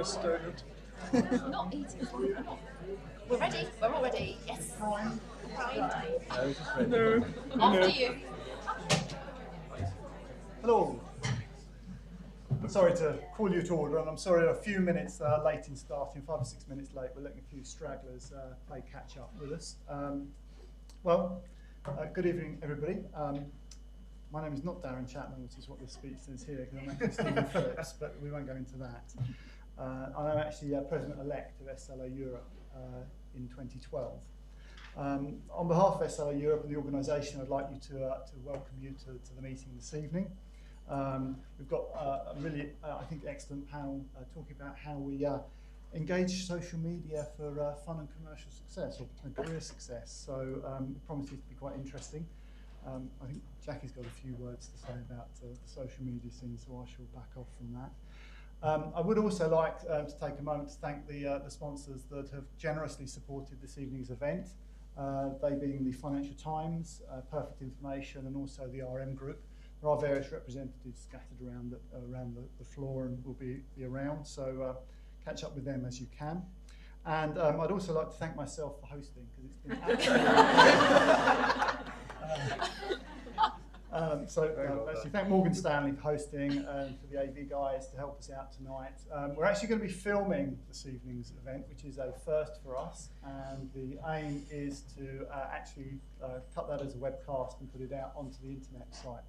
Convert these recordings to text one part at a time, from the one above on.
Started. Not eating. We're ready. We're all ready. Yes. Brian. No. After you. Hello. Sorry to call you to order, and I'm sorry a few minutes late in starting, 5 or 6 minutes late. We're letting a few stragglers play catch up with us. Good evening, everybody. My name is not Darren Chapman, which is what this speech says here, because I'm actually Stephen Phillips, but we won't go into that. I'm actually President-elect of SLA Europe in 2012. On behalf of SLA Europe and the organisation, I'd like you to welcome you to the meeting this evening. We've got a really, I think, excellent panel talking about how we engage social media for fun and commercial success, or career success. So it promises to be quite interesting. I think Jackie's got a few words to say about the social media scene, so I shall back off from that. I would also like to take a moment to thank the sponsors that have generously supported this evening's event, they being the Financial Times, Perfect Information, and also the RM Group. There are various representatives scattered around the floor and will be around, so catch up with them as you can. And I'd also like to thank myself for hosting, because it's been absolutely actually thank Morgan Stanley for hosting and for the AV guys to help us out tonight. We're actually going to be filming this evening's event, which is a first for us, and the aim is to actually cut that as a webcast and put it out onto the internet site.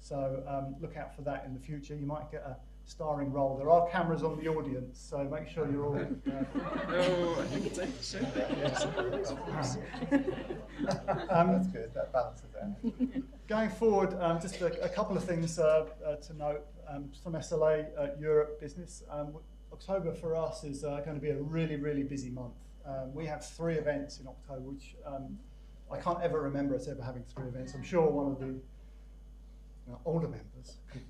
So look out for that in the future. You might get a starring role. There are cameras on the audience, so make sure you're all... No, I think it's 8%. Yes. That's good, that balances out. Going forward, just a couple of things to note from SLA Europe business. October for us is going to be a really, really busy month. We have 3 events in October, which I can't ever remember us ever having 3 events. I'm sure one of the older members could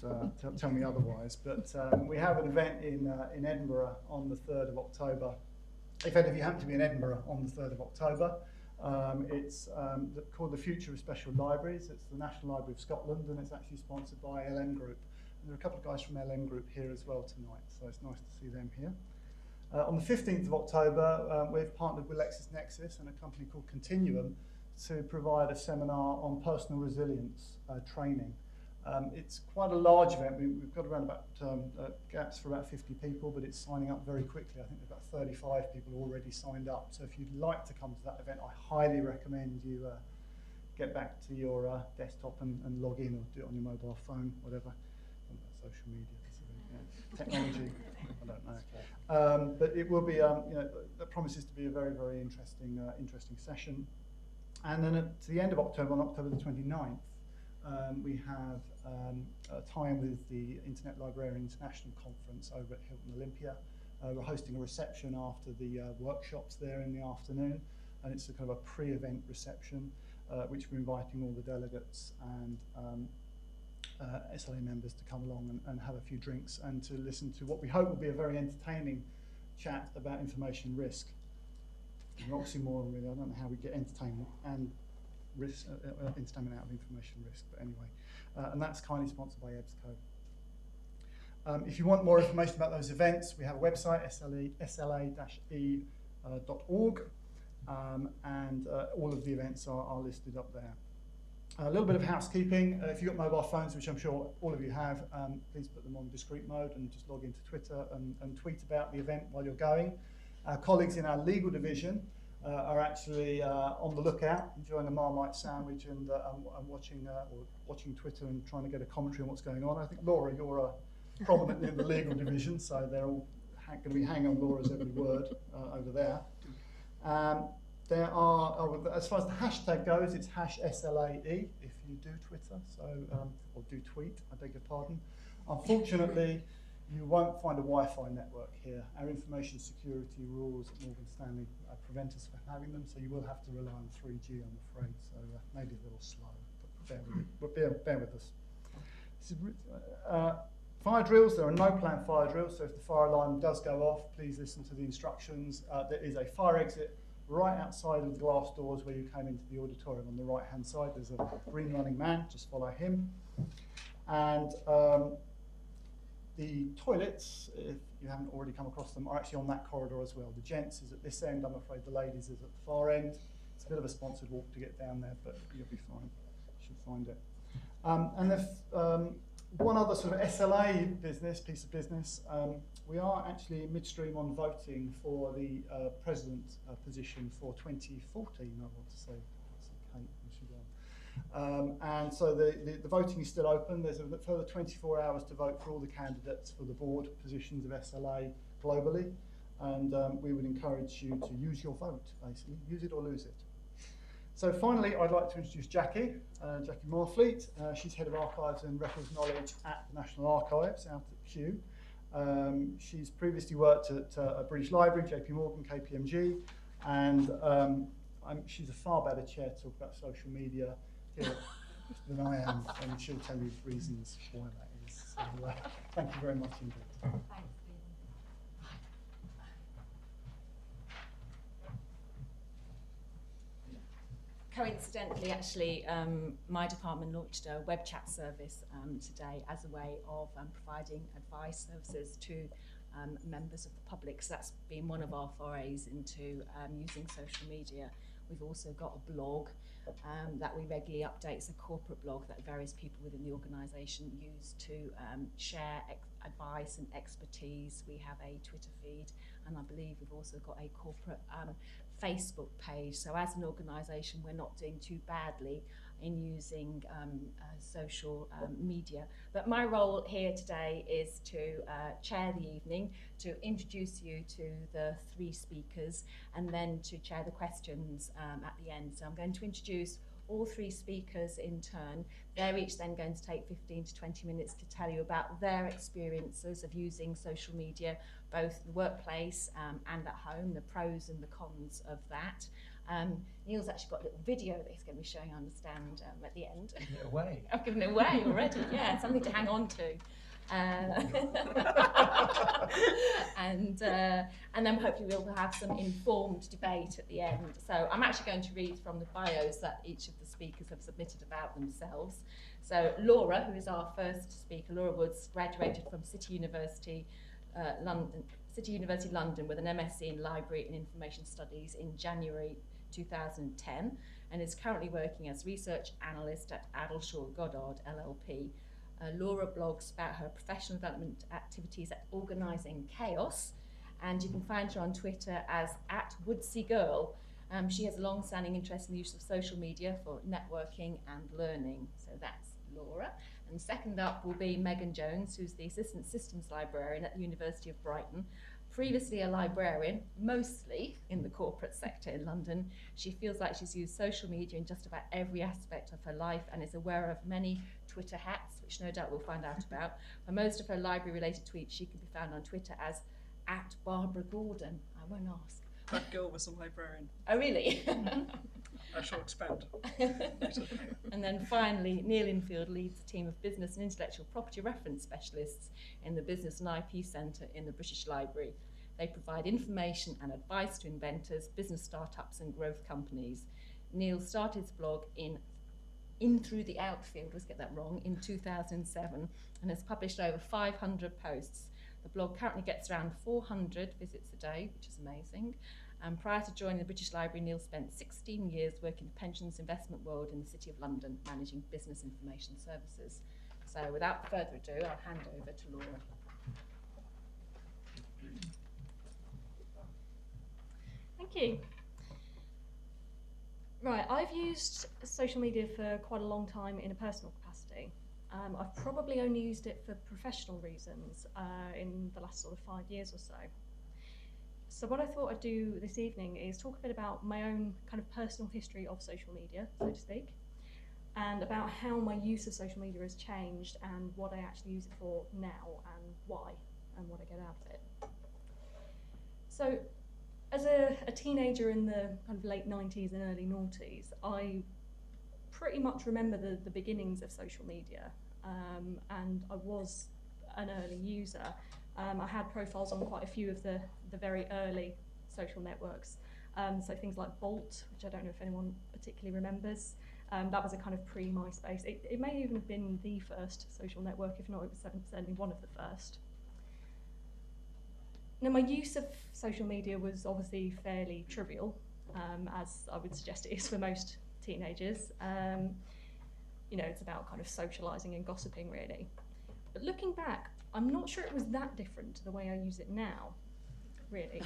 tell me otherwise, but we have an event in Edinburgh on the 3rd of October. If any of you happen to be in Edinburgh on the 3rd of October, it's called the Future of Special Libraries. It's the National Library of Scotland, and it's actually sponsored by LM Group. And there are a couple of guys from LM Group here as well tonight, so it's nice to see them here. On the 15th of October, we've partnered with LexisNexis and a company called Continuum to provide a seminar on personal resilience training. It's quite a large event. We've got around about gaps for about 50 people, but it's signing up very quickly. I think there's about 35 people already signed up. So if you'd like to come to that event, I highly recommend you get back to your desktop and log in, or do it on your mobile phone, whatever. Social media, technology, I don't know. But it will be, that promises to be a very, very interesting session. And then at the end of October, on October the 29th, we have a tie-in with the Internet Librarians National Conference over at Hilton Olympia. We're hosting a reception after the workshops there in the afternoon, and it's a kind of a pre-event reception, which we're inviting all the delegates and SLA members to come along and have a few drinks and to listen to what we hope will be a very entertaining chat about information risk. An oxymoron, really. I don't know how we get entertainment and risk, entertainment out of information risk, but anyway, and that's kindly sponsored by EBSCO. If you want more information about those events, we have a website, sla-e.org, and all of the events are listed up there. A little bit of housekeeping. If you've got mobile phones, which I'm sure all of you have, please put them on discreet mode and just log into Twitter and tweet about the event while you're going. Our colleagues in our legal division are actually on the lookout, enjoying a Marmite sandwich and watching Twitter and trying to get a commentary on what's going on. I think, Laura, you're prominent in the legal division, so they're all going to be hanging on Laura's every word over there. There are, as far as the hashtag goes, it's #SLAE if you do Twitter, so or do tweet, I beg your pardon. Unfortunately, you won't find a Wi-Fi network here. Our information security rules at Morgan Stanley prevent us from having them, so you will have to rely on 3G, I'm afraid. So maybe a little slow, but bear with us. Fire drills, there are no planned fire drills, so if the fire alarm does go off, please listen to the instructions. There is a fire exit right outside of the glass doors where you came into the auditorium on the right-hand side. There's a green running man, just follow him. And the toilets, if you haven't already come across them, are actually on that corridor as well. The gents is at this end, I'm afraid the ladies is at the far end. It's a bit of a sponsored walk to get down there, but you'll be fine. You should find it. And if, one other sort of SLA piece of business, we are actually midstream on voting for the president position for 2014, I want to say. Kate, and so the voting is still open. There's a further 24 hours to vote for all the candidates for the board positions of SLA globally. And we would encourage you to use your vote, basically. Use it or lose it. So finally, I'd like to introduce Jackie Morfleet. She's Head of Archives and Records Knowledge at the National Archives out at Kew. She's previously worked at British Library, JP Morgan, KPMG, and she's a far better chair to talk about social media here than I am, and she'll tell you reasons why that is. So, thank you very much indeed. Thanks. Coincidentally, actually, my department launched a web chat service today as a way of providing advice services to members of the public. So that's been one of our forays into using social media. We've also got a blog that we regularly update. It's a corporate blog that various people within the organisation use to share advice and expertise. We have a Twitter feed, and I believe we've also got a corporate Facebook page. So as an organisation, we're not doing too badly in using social media. But my role here today is to chair the evening, to introduce you to the three speakers, and then to chair the questions at the end. So I'm going to introduce all three speakers in turn. They're each then going to take 15 to 20 minutes to tell you about their experiences of using social media, both in the workplace and at home, the pros and the cons of that. Neil's actually got a little video that he's going to be showing, I understand, at the end. Give it away. I've given it away already, yeah, something to hang on to. And then hopefully we'll have some informed debate at the end. So I'm actually going to read from the bios that each of the speakers have submitted about themselves. So Laura, who is our first speaker, Laura Woods, graduated from City University London with an MSc in Library and Information Studies in January 2010, and is currently working as research analyst at Addleshaw Goddard LLP. Laura blogs about her professional development activities at Organising Chaos, and you can find her on Twitter as @WoodseyGirl. She has a long-standing interest in the use of social media for networking and learning. So that's Laura. And second up will be Meghan Jones, who's the Assistant Systems Librarian at the University of Brighton. Previously a librarian, mostly in the corporate sector in London, she feels like she's used social media in just about every aspect of her life and is aware of many Twitter hats, which no doubt we'll find out about. For most of her library-related tweets, she can be found on Twitter as @BarbaraGordon. I won't ask. That girl was a librarian. Oh, really? I shall expand. And then finally, Neil Infield leads a team of business and intellectual property reference specialists in the Business and IP Centre in the British Library. They provide information and advice to inventors, business startups and growth companies. Neil started his blog in Through the Outfield, let's get that wrong, in 2007, and has published over 500 posts. The blog currently gets around 400 visits a day, which is amazing. And prior to joining the British Library, Neil spent 16 years working in the pensions investment world in the City of London, managing business information services. So without further ado, I'll hand over to Laura. Thank you. Right, I've used social media for quite a long time in a personal capacity. I've probably only used it for professional reasons in the last sort of 5 years or so. So what I thought I'd do this evening is talk a bit about my own kind of personal history of social media, so to speak, and about how my use of social media has changed and what I actually use it for now and why and what I get out of it. So as a teenager in the kind of late 90s and early noughties, I pretty much remember the beginnings of social media, and I was an early user. I had profiles on quite a few of the very early social networks, so things like Bolt, which I don't know if anyone particularly remembers. That was a kind of pre-MySpace. It may even have been the first social network, if not it was certainly one of the first. Now, my use of social media was obviously fairly trivial, as I would suggest it is for most teenagers. You know, it's about kind of socialising and gossiping, really. But looking back, I'm not sure it was that different to the way I use it now, really.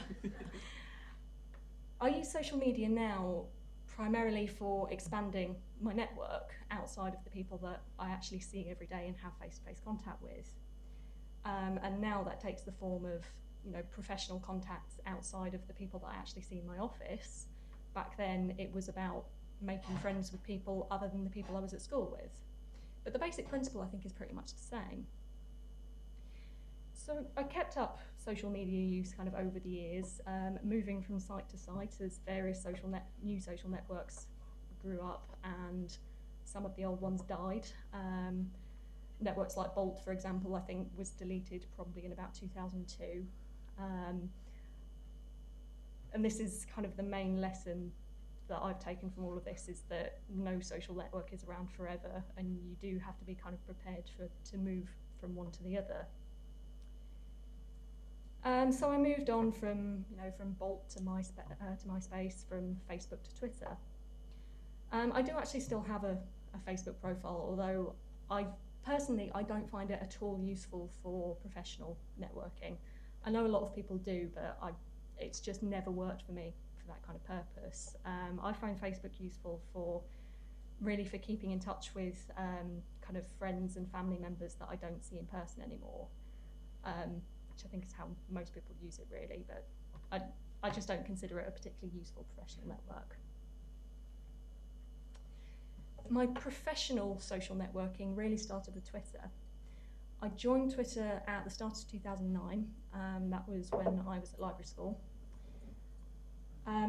I use social media now primarily for expanding my network outside of the people that I actually see every day and have face-to-face contact with. And now that takes the form of, you know, professional contacts outside of the people that I actually see in my office. Back then, it was about making friends with people other than the people I was at school with. But the basic principle, I think, is pretty much the same. So I kept up social media use kind of over the years, moving from site to site as various new social networks grew up and some of the old ones died. Networks like Bolt, for example, I think was deleted probably in about 2002. And this is kind of the main lesson that I've taken from all of this, is that no social network is around forever, and you do have to be kind of prepared to move from one to the other. So I moved on from Bolt to MySpace, from Facebook to Twitter. I do actually still have a Facebook profile, although I don't find it at all useful for professional networking. I know a lot of people do, but it's just never worked for me for that kind of purpose. I find Facebook useful for keeping in touch with kind of friends and family members that I don't see in person anymore. Which I think is how most people use it, really, but I just don't consider it a particularly useful professional network. My professional social networking really started with Twitter. I joined Twitter at the start of 2009. That was when I was at library school.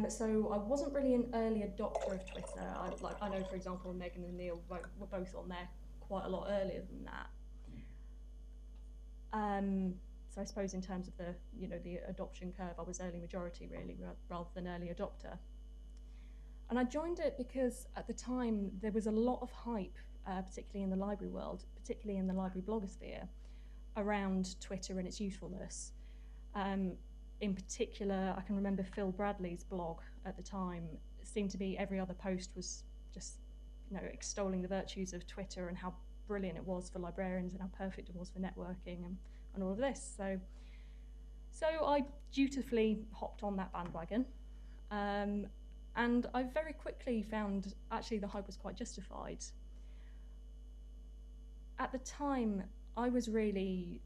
So I wasn't really an early adopter of Twitter. I know, for example, Meghan and Neil were both on there quite a lot earlier than that. So I suppose in terms of the adoption curve, I was early majority, really, rather than early adopter. And I joined it because at the time there was a lot of hype, particularly in the library world, particularly in the library blogosphere, around Twitter and its usefulness. In particular, I can remember Phil Bradley's blog at the time. It seemed to be every other post was just, extolling the virtues of Twitter and how brilliant it was for librarians and how perfect it was for networking and all of this. So I dutifully hopped on that bandwagon. And I very quickly found actually the hype was quite justified. At the time, I was really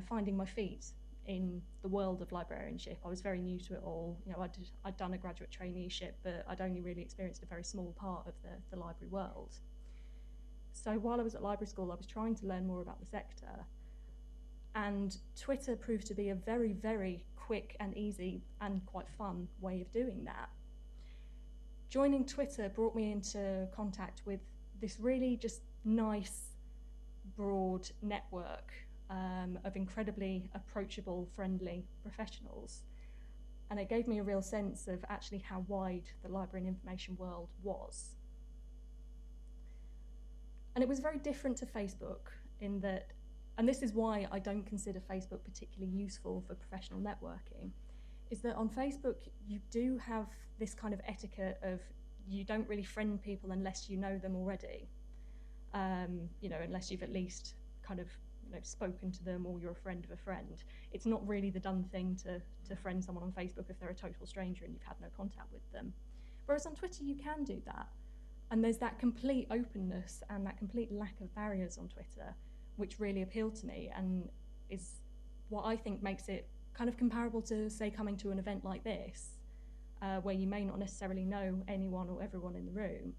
finding my feet in the world of librarianship. I was very new to it all. I'd done a graduate traineeship, but I'd only really experienced a very small part of the library world. So while I was at library school, I was trying to learn more about the sector. And Twitter proved to be a very, very quick and easy and quite fun way of doing that. Joining Twitter brought me into contact with this really just nice, broad network of incredibly approachable, friendly professionals. And it gave me a real sense of actually how wide the library and information world was. And it was very different to Facebook in that, and this is why I don't consider Facebook particularly useful for professional networking, is that on Facebook you do have this kind of etiquette of you don't really friend people unless you know them already, unless you've at least kind of spoken to them or you're a friend of a friend. It's not really the done thing to friend someone on Facebook if they're a total stranger and you've had no contact with them. Whereas on Twitter you can do that, and there's that complete openness and that complete lack of barriers on Twitter, which really appealed to me and is what I think makes it kind of comparable to, say, coming to an event like this, where you may not necessarily know anyone or everyone in the room,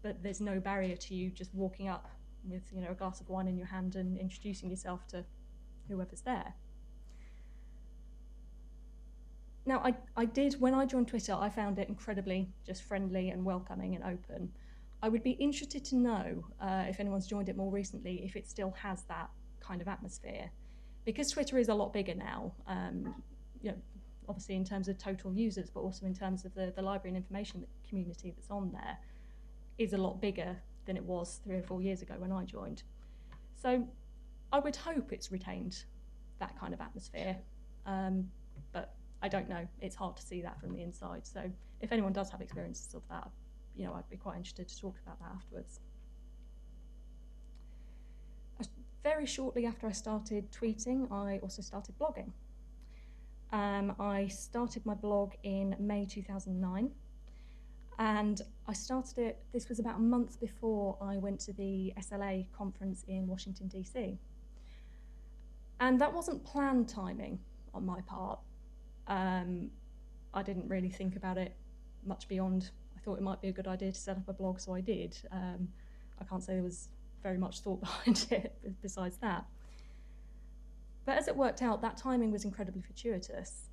but there's no barrier to you just walking up with a glass of wine in your hand and introducing yourself to whoever's there. Now, when I joined Twitter, I found it incredibly just friendly and welcoming and open. I would be interested to know, if anyone's joined it more recently, if it still has that kind of atmosphere. Because Twitter is a lot bigger now, obviously in terms of total users, but also in terms of the library and information community that's on there, is a lot bigger than it was 3 or 4 years ago when I joined. So I would hope it's retained that kind of atmosphere. But I don't know. It's hard to see that from the inside. So if anyone does have experiences of that, you know, I'd be quite interested to talk about that afterwards. Very shortly after I started tweeting, I also started blogging. I started my blog in May 2009, and I started it, this was about a month before I went to the SLA conference in Washington, DC. And that wasn't planned timing on my part. I didn't really think about it much beyond, I thought it might be a good idea to set up a blog, so I did. I can't say there was very much thought behind it besides that. But as it worked out, that timing was incredibly fortuitous,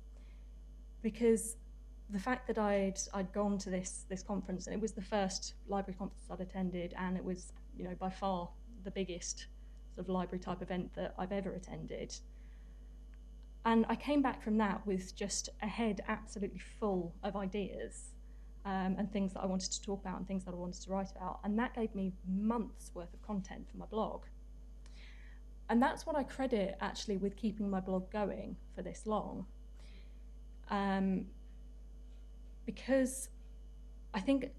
because the fact that I'd gone to this conference, and it was the first library conference I'd attended, and it was, you know, by far the biggest sort of library type event that I've ever attended. And I came back from that with just a head absolutely full of ideas and things that I wanted to talk about and things that I wanted to write about. And that gave me months worth of content for my blog. And that's what I credit actually with keeping my blog going for this long. Because I think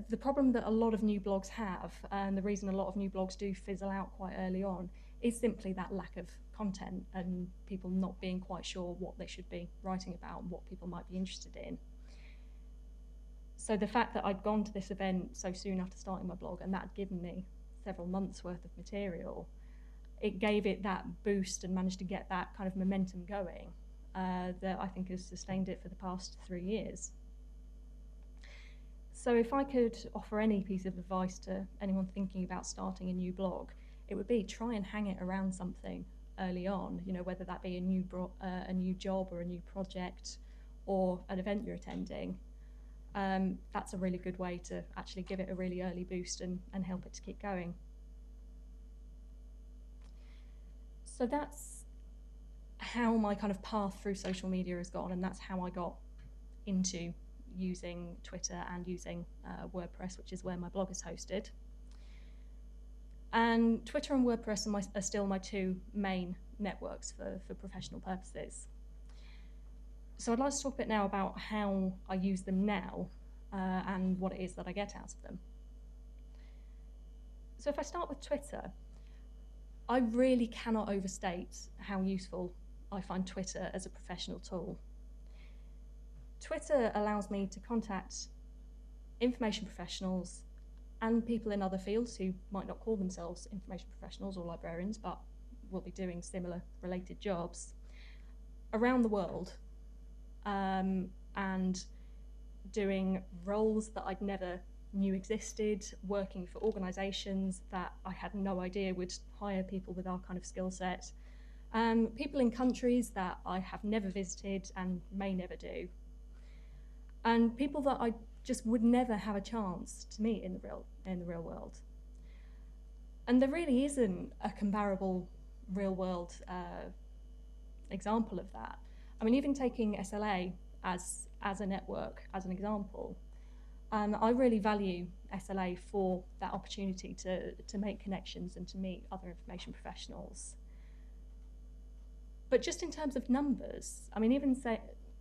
the problem that a lot of new blogs have, and the reason a lot of new blogs do fizzle out quite early on, is simply that lack of content and people not being quite sure what they should be writing about and what people might be interested in. So the fact that I'd gone to this event so soon after starting my blog, and that had given me several months worth of material, it gave it that boost and managed to get that kind of momentum going that I think has sustained it for the past 3 years. So if I could offer any piece of advice to anyone thinking about starting a new blog, it would be try and hang it around something early on, you know, whether that be a new job or a new project or an event you're attending. That's a really good way to actually give it a really early boost and help it to keep going. So that's how my kind of path through social media has gone, and that's how I got into using Twitter and using WordPress, which is where my blog is hosted. And Twitter and WordPress are still my two main networks for professional purposes. So I'd like to talk a bit now about how I use them now and what it is that I get out of them. So if I start with Twitter, I really cannot overstate how useful I find Twitter as a professional tool. Twitter allows me to contact information professionals and people in other fields who might not call themselves information professionals or librarians, but will be doing similar related jobs around the world, and doing roles that I'd never knew existed, working for organisations that I had no idea would hire people with our kind of skill set, people in countries that I have never visited and may never do, and people that I just would never have a chance to meet in the real world. And there really isn't a comparable real world example of that. I mean, even taking SLA as a network, as an example, I really value SLA for that opportunity to make connections and to meet other information professionals. But just in terms of numbers, I mean, even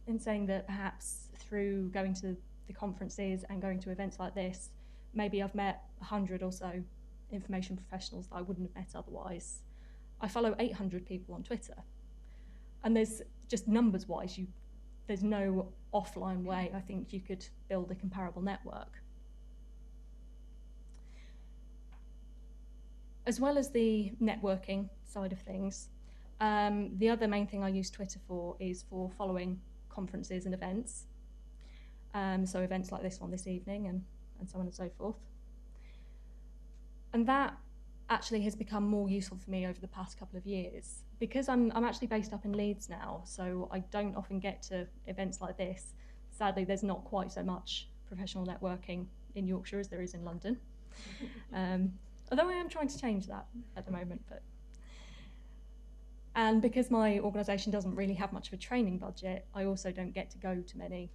in saying that perhaps through going to the conferences and going to events like this, maybe I've met 100 or so information professionals that I wouldn't have met otherwise. I follow 800 people on Twitter. And there's just numbers-wise, there's no offline way I think you could build a comparable network. As well as the networking side of things, the other main thing I use Twitter for is for following conferences and events. So events like this one this evening and so on and so forth. And that actually has become more useful for me over the past couple of years because I'm actually based up in Leeds now, so I don't often get to events like this. Sadly, there's not quite so much professional networking in Yorkshire as there is in London. Although I am trying to change that at the moment. And because my organisation doesn't really have much of a training budget, I also don't get to go to many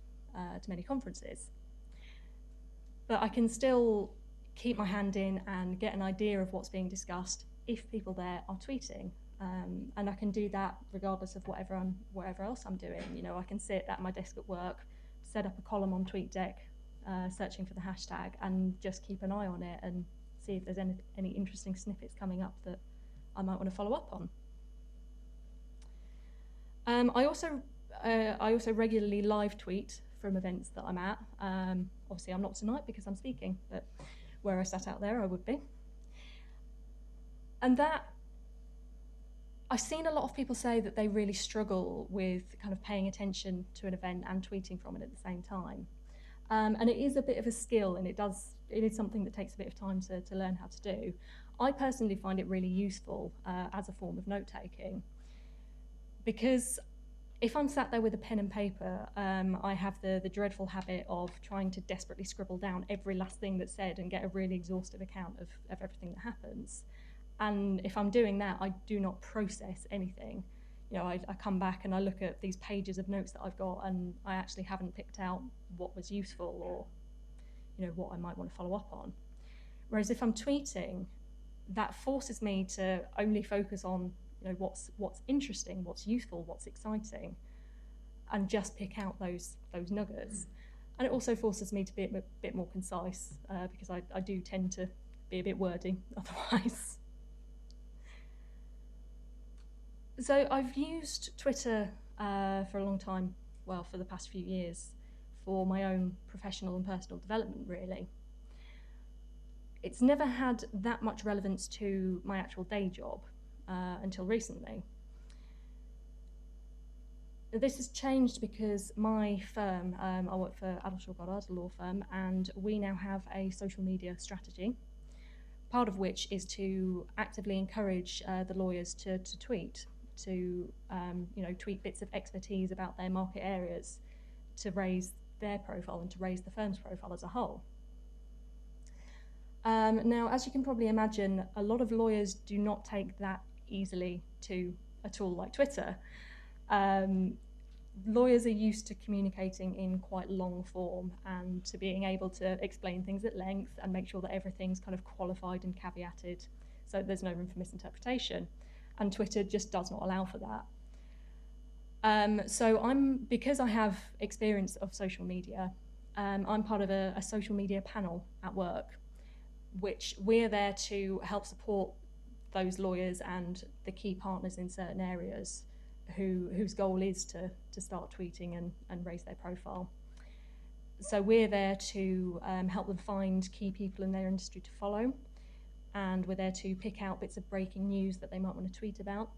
conferences. But I can still keep my hand in and get an idea of what's being discussed if people there are tweeting And I can do that regardless of whatever else I'm doing. You know, I can sit at my desk at work, set up a column on TweetDeck, searching for the hashtag, and just keep an eye on it and see if there's any interesting snippets coming up that I might want to follow up on. I also regularly live tweet from events that I'm at. Obviously, I'm not tonight because I'm speaking, but where I sat out there, I would be. And that, I've seen a lot of people say that they really struggle with kind of paying attention to an event and tweeting from it at the same time. And it is a bit of a skill, and it is something that takes a bit of time to learn how to do. I personally find it really useful as a form of note-taking, because if I'm sat there with a pen and paper, I have the dreadful habit of trying to desperately scribble down every last thing that's said and get a really exhaustive account of everything that happens. And if I'm doing that, I do not process anything. You know, I come back and I look at these pages of notes that I've got, and I actually haven't picked out what was useful or, you know, what I might want to follow up on. Whereas if I'm tweeting, that forces me to only focus on, you know, what's interesting, what's useful, what's exciting, and just pick out those nuggets. And it also forces me to be a bit more concise, because I do tend to be a bit wordy otherwise. So I've used Twitter for a long time, well, for the past few years, for my own professional and personal development, really. It's never had that much relevance to my actual day job until recently. This has changed because my firm, I work for Adelshaw Goddard, a law firm, and we now have a social media strategy, part of which is to actively encourage the lawyers to tweet, to you know, tweet bits of expertise about their market areas to raise their profile and to raise the firm's profile as a whole. Now, as you can probably imagine, a lot of lawyers do not take that easily to a tool like Twitter. Lawyers are used to communicating in quite long form and to being able to explain things at length and make sure that everything's kind of qualified and caveated so there's no room for misinterpretation. And Twitter just does not allow for that. So because I have experience of social media, I'm part of a social media panel at work, which we're there to help support those lawyers and the key partners in certain areas whose goal is to start tweeting and raise their profile. So we're there to help them find key people in their industry to follow, and we're there to pick out bits of breaking news that they might want to tweet about.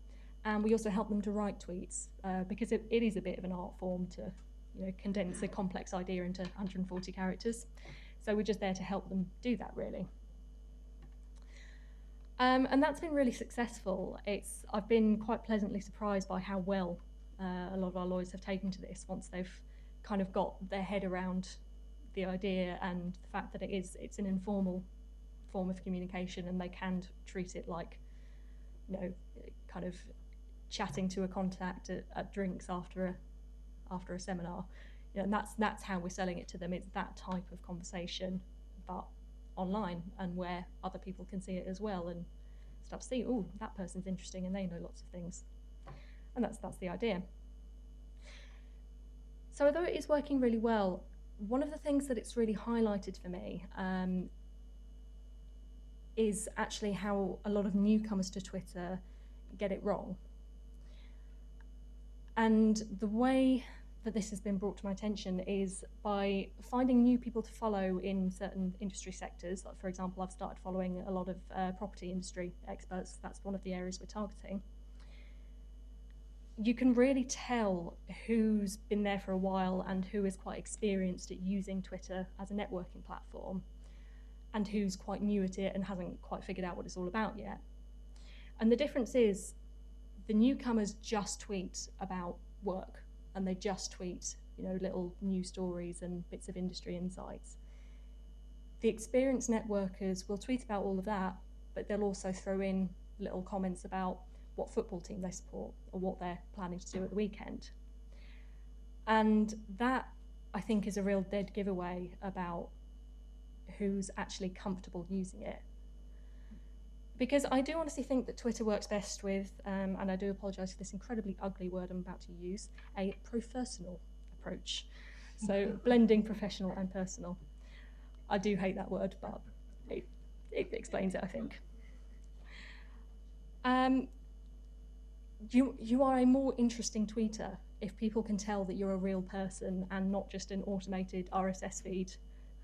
And we also help them to write tweets, because it is a bit of an art form to, you know, condense a complex idea into 140 characters. So we're just there to help them do that, really. And that's been really successful. I've been quite pleasantly surprised by how well a lot of our lawyers have taken to this once they've kind of got their head around the idea and the fact that it's an informal form of communication, and they can treat it like, you know, kind of chatting to a contact at drinks after a seminar. You know, and that's how we're selling it to them. It's that type of conversation, but online, and where other people can see it as well and start to see, oh, that person's interesting and they know lots of things. And that's the idea. So although it is working really well, one of the things that it's really highlighted for me is actually how a lot of newcomers to Twitter get it wrong. And the way that this has been brought to my attention is by finding new people to follow in certain industry sectors. Like, for example, I've started following a lot of property industry experts. That's one of the areas we're targeting. You can really tell who's been there for a while and who is quite experienced at using Twitter as a networking platform, and who's quite new at it and hasn't quite figured out what it's all about yet. And the difference is the newcomers just tweet about work, and they just tweet, you know, little news stories and bits of industry insights. The experienced networkers will tweet about all of that, but they'll also throw in little comments about what football team they support or what they're planning to do at the weekend. And that, I think, is a real dead giveaway about who's actually comfortable using it. Because I do honestly think that Twitter works best with, and I do apologise for this incredibly ugly word I'm about to use, a professional approach. So blending professional and personal. I do hate that word, but it explains it, I think. You are a more interesting tweeter if people can tell that you're a real person and not just an automated RSS feed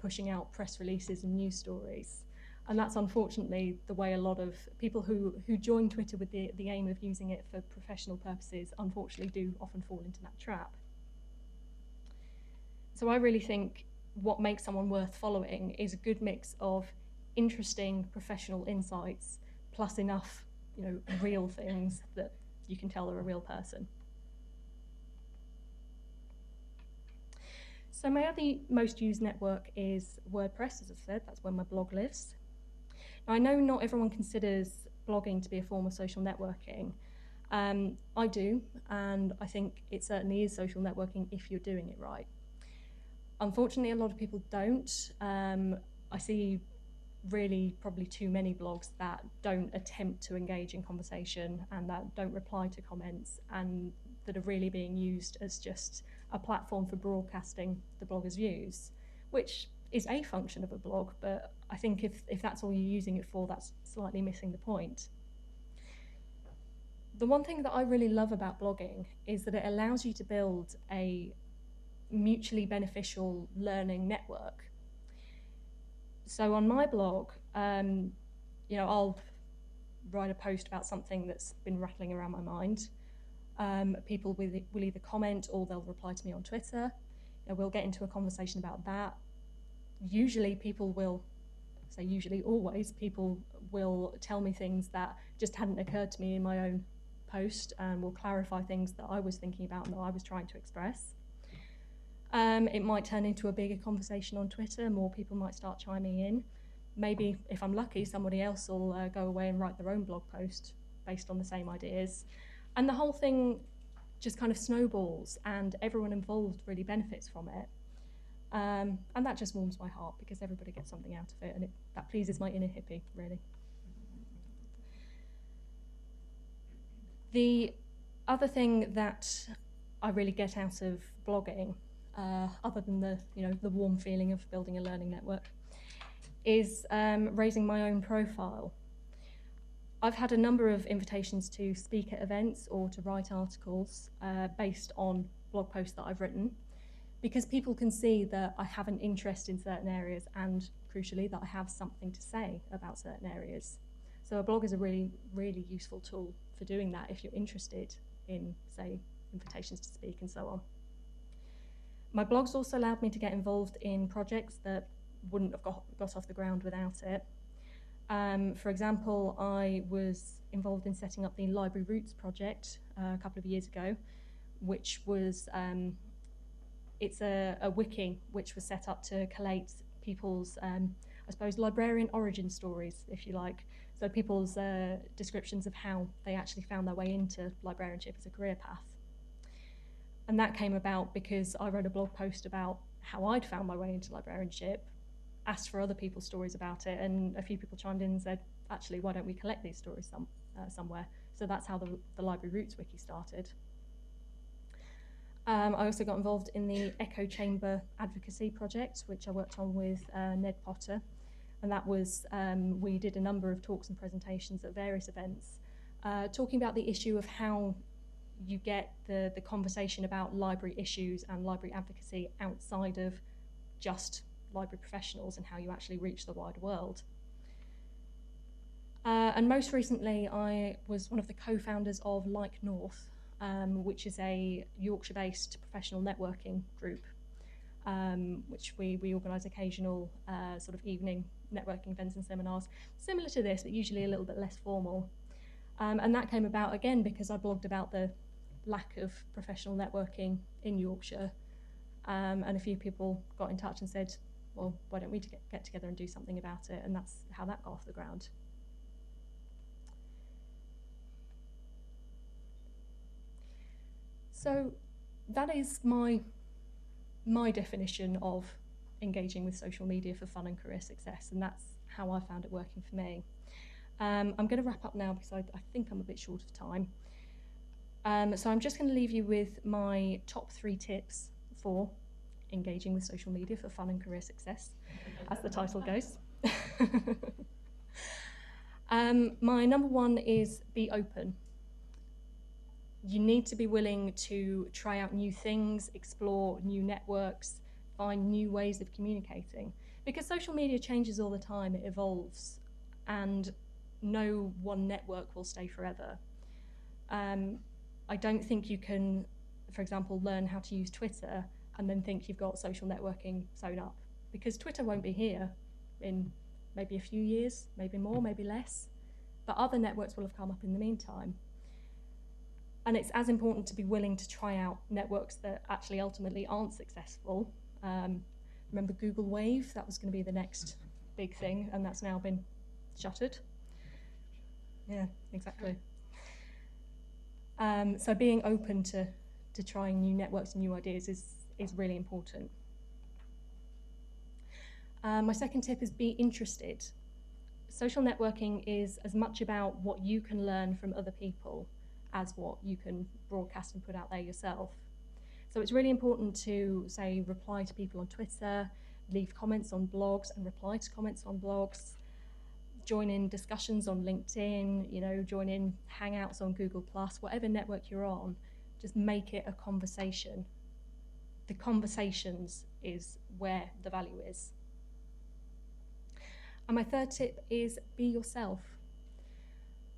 pushing out press releases and news stories. And that's unfortunately the way a lot of people who join Twitter with the aim of using it for professional purposes unfortunately do often fall into that trap. So I really think what makes someone worth following is a good mix of interesting professional insights plus enough, real things that you can tell they're a real person. So my other most used network is WordPress, as I said, that's where my blog lives. Now, I know not everyone considers blogging to be a form of social networking. I do, and I think it certainly is social networking if you're doing it right. Unfortunately, a lot of people don't. I see really probably too many blogs that don't attempt to engage in conversation and that don't reply to comments and that are really being used as just a platform for broadcasting the blogger's views, which is a function of a blog, but I think if that's all you're using it for, that's slightly missing the point. The one thing that I really love about blogging is that it allows you to build a mutually beneficial learning network. So on my blog, I'll write a post about something that's been rattling around my mind. People will either comment or they'll reply to me on Twitter. We'll get into a conversation about that. Usually people will, always, people will tell me things that just hadn't occurred to me in my own post and will clarify things that I was thinking about and that I was trying to express. It might turn into a bigger conversation on Twitter, more people might start chiming in. Maybe, if I'm lucky, somebody else will go away and write their own blog post based on the same ideas. And the whole thing just kind of snowballs and everyone involved really benefits from it. And that just warms my heart because everybody gets something out of it and that pleases my inner hippie, really. The other thing that I really get out of blogging, other than the warm feeling of building a learning network, is raising my own profile. I've had a number of invitations to speak at events or to write articles based on blog posts that I've written, because people can see that I have an interest in certain areas and, crucially, that I have something to say about certain areas. So a blog is a really, really useful tool for doing that if you're interested in, say, invitations to speak and so on. My blog's also allowed me to get involved in projects that wouldn't have got off the ground without it. For example, I was involved in setting up the Library Roots project a couple of years ago, which was, it's a wiki which was set up to collate people's, I suppose, librarian origin stories, if you like. So people's descriptions of how they actually found their way into librarianship as a career path. And that came about because I wrote a blog post about how I'd found my way into librarianship, asked for other people's stories about it, and a few people chimed in and said, actually, why don't we collect these stories somewhere? So that's how the Library Roots wiki started. I also got involved in the Echo Chamber Advocacy project, which I worked on with Ned Potter. And that was, we did a number of talks and presentations at various events, talking about the issue of how you get the conversation about library issues and library advocacy outside of just library professionals and how you actually reach the wider world. And most recently, I was one of the co-founders of Like North, which is a Yorkshire-based professional networking group, which we organise occasional sort of evening networking events and seminars, similar to this, but usually a little bit less formal. And that came about, again, because I blogged about the lack of professional networking in Yorkshire, and a few people got in touch and said, well, why don't we get together and do something about it? And that's how that got off the ground. So that is my definition of engaging with social media for fun and career success, and that's how I found it working for me. I'm going to wrap up now because I think I'm a bit short of time. So I'm just going to leave you with my top 3 tips for engaging with social media for fun and career success, as the title goes. My number 1 is be open. You need to be willing to try out new things, explore new networks, find new ways of communicating. Because social media changes all the time, it evolves, and no one network will stay forever. I don't think you can, for example, learn how to use Twitter and then think you've got social networking sewn up, because Twitter won't be here in maybe a few years, maybe more, maybe less, but other networks will have come up in the meantime. And it's as important to be willing to try out networks that actually ultimately aren't successful. Remember Google Wave? That was going to be the next big thing, and that's now been shuttered. Yeah, exactly. So being open to trying new networks and new ideas is really important. My second tip is be interested. Social networking is as much about what you can learn from other people as what you can broadcast and put out there yourself. So it's really important to, say, reply to people on Twitter, leave comments on blogs and reply to comments on blogs, join in discussions on LinkedIn, join in hangouts on Google+, whatever network you're on, just make it a conversation. The conversations is where the value is. And my third tip is be yourself.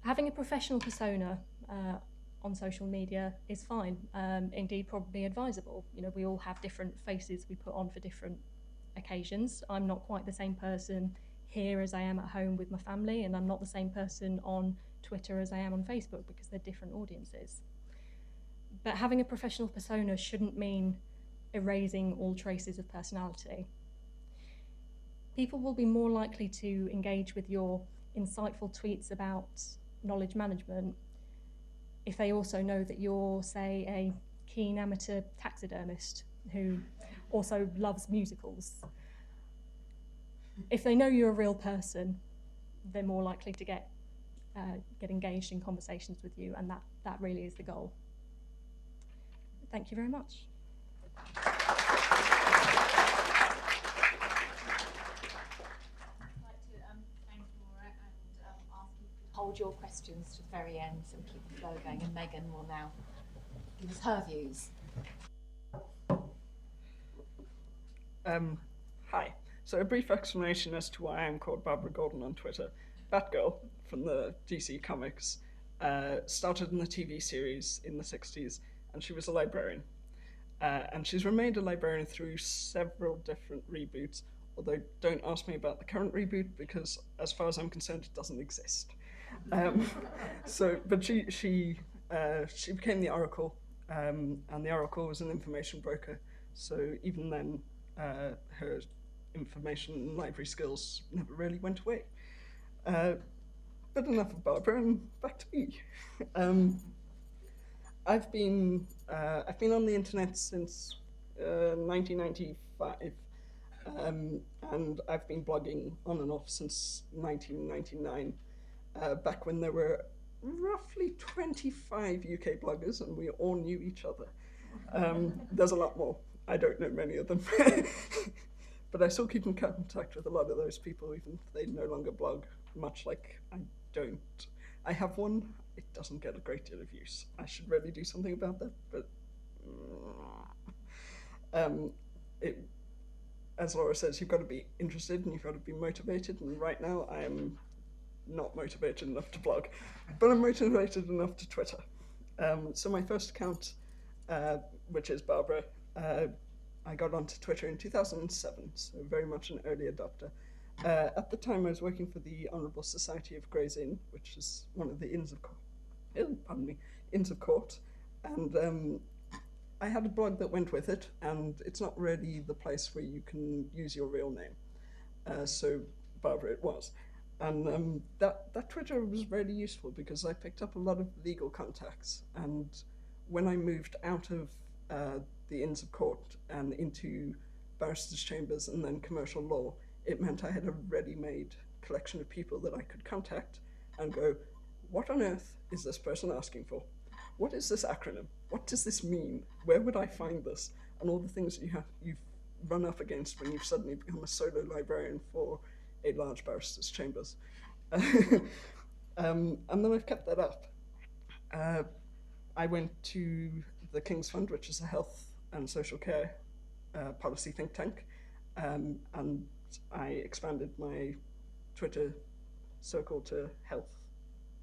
Having a professional persona on social media is fine, indeed probably advisable. We all have different faces we put on for different occasions. I'm not quite the same person here as I am at home with my family, and I'm not the same person on Twitter as I am on Facebook, because they're different audiences. But having a professional persona shouldn't mean erasing all traces of personality. People will be more likely to engage with your insightful tweets about knowledge management if they also know that you're, say, a keen amateur taxidermist who also loves musicals. If they know you're a real person, they're more likely to get engaged in conversations with you, and that really is the goal. Thank you very much. Hold your questions to the very end and keep the flow going, and Meghan will now give us her views. Hi. So a brief explanation as to why I'm called Barbara Gordon on Twitter. Batgirl from the DC Comics started in the TV series in the 60s, and she was a librarian. And she's remained a librarian through several different reboots, although don't ask me about the current reboot, because as far as I'm concerned, it doesn't exist. But she became the Oracle, and the Oracle was an information broker. So even then, her information and library skills never really went away. But enough of Barbara, and back to me. I've been on the internet since 1995, and I've been blogging on and off since 1999. Back when there were roughly 25 UK bloggers and we all knew each other. There's a lot more. I don't know many of them. But I still keep in contact with a lot of those people, even if they no longer blog, much like I don't. I have one. It doesn't get a great deal of use. I should really do something about that, but as Laura says, you've got to be interested and you've got to be motivated, and right now I am not motivated enough to blog, but I'm motivated enough to Twitter. So my first account, which is Barbara, I got onto Twitter in 2007, so very much an early adopter. At the time, I was working for the Honourable Society of Gray's Inn, which is one of the Inns of Court, and I had a blog that went with it, and it's not really the place where you can use your real name. So Barbara it was. And that Twitter was really useful because I picked up a lot of legal contacts, and when I moved out of the Inns of Court and into barristers' chambers and then commercial law, it meant I had a ready-made collection of people that I could contact and go, what on earth is this person asking for? What is this acronym? What does this mean? Where would I find this? And all the things that you've run up against when you've suddenly become a solo librarian for a large barrister's chambers. And then I've kept that up. I went to the King's Fund, which is a health and social care policy think tank, and I expanded my Twitter circle to health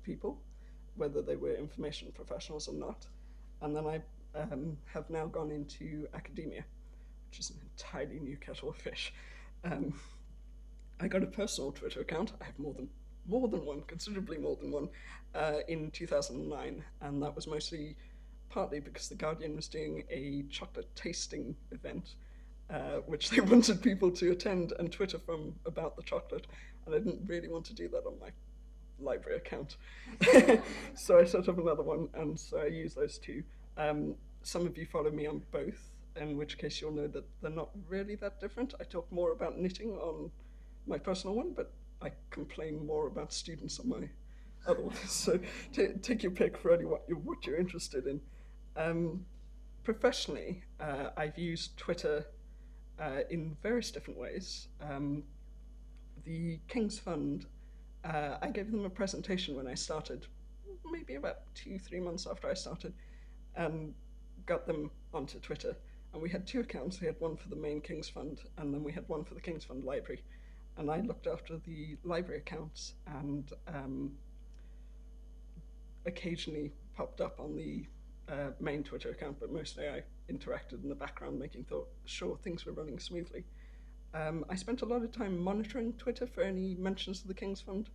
people, whether they were information professionals or not. And then I have now gone into academia, which is an entirely new kettle of fish. I got a personal Twitter account. I have more than one, considerably more than one, in 2009, and that was mostly partly because the Guardian was doing a chocolate tasting event, which they wanted people to attend and Twitter from about the chocolate, and I didn't really want to do that on my library account. So I set up another one, and so I use those two. Some of you follow me on both, in which case you'll know that they're not really that different. I talk more about knitting on my personal one, but I complain more about students on my other one. So take your pick for only what you're interested in. Professionally, I've used Twitter in various different ways. The King's Fund, I gave them a presentation when I started, maybe about 2-3 months after I started, and got them onto Twitter. And we had two accounts. We had one for the main King's Fund, and then we had one for the King's Fund Library. And I looked after the library accounts, and occasionally popped up on the main Twitter account, but mostly I interacted in the background, making sure things were running smoothly. I spent a lot of time monitoring Twitter for any mentions of the King's Fund.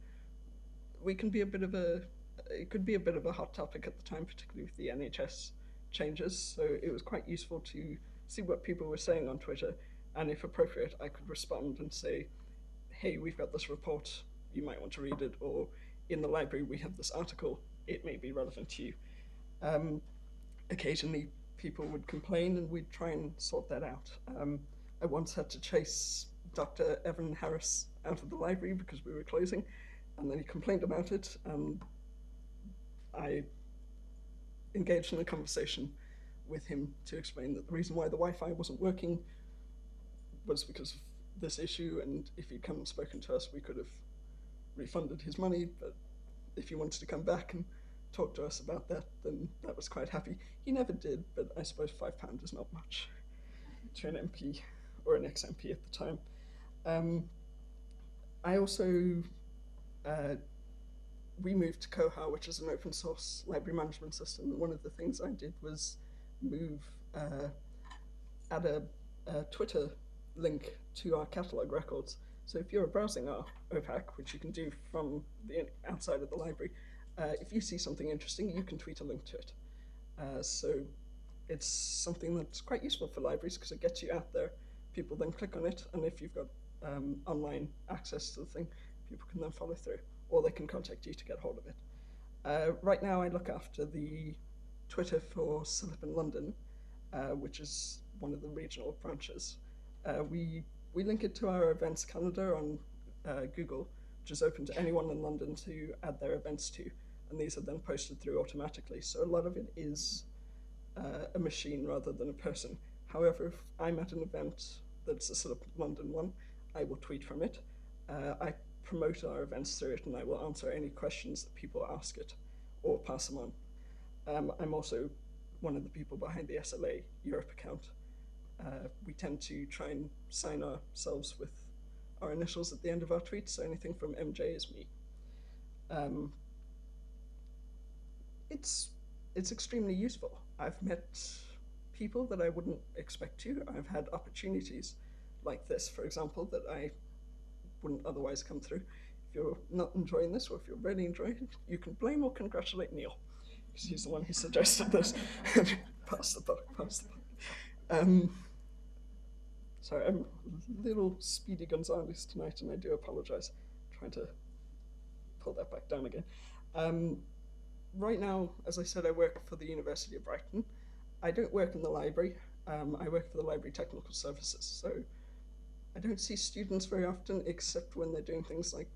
It could be a bit of a hot topic at the time, particularly with the NHS changes, so it was quite useful to see what people were saying on Twitter, and if appropriate, I could respond and say, hey, we've got this report, you might want to read it, or in the library we have this article, it may be relevant to you. Occasionally people would complain and we'd try and sort that out. I once had to chase Dr. Evan Harris out of the library because we were closing, and then he complained about it, and I engaged in a conversation with him to explain that the reason why the Wi-Fi wasn't working was because of this issue, and if he'd come and spoken to us, we could have refunded his money, but if he wanted to come back and talk to us about that, then that was quite happy. He never did, but I suppose £5 is not much to an MP or an ex-MP at the time. I also, we moved to Koha, which is an open source library management system, and one of the things I did was add a Twitter link to our catalog records. So if you're browsing our OPAC, which you can do from the outside of the library, if you see something interesting, you can tweet a link to it. So it's something that's quite useful for libraries because it gets you out there. People then click on it, and if you've got online access to the thing, people can then follow through, or they can contact you to get hold of it. Right now I look after the Twitter for SLA in London, which is one of the regional branches. We link it to our events calendar on Google, which is open to anyone in London to add their events to, and these are then posted through automatically. So a lot of it is a machine rather than a person. However, if I'm at an event that's a sort of London one, I will tweet from it. I promote our events through it, and I will answer any questions that people ask it or pass them on. I'm also one of the people behind the SLA Europe account. We tend to try and sign ourselves with our initials at the end of our tweets, so anything from MJ is me. It's extremely useful. I've met people that I wouldn't expect to. I've had opportunities like this, for example, that I wouldn't otherwise come through. If you're not enjoying this, or if you're really enjoying it, you can blame or congratulate Neil, because he's the one who suggested this. Pass the buck. Sorry, I'm a little Speedy Gonzales tonight, and I do apologize. I'm trying to pull that back down again. Right now, as I said, I work for the University of Brighton. I don't work in the library. I work for the Library Technical Services, so I don't see students very often, except when they're doing things like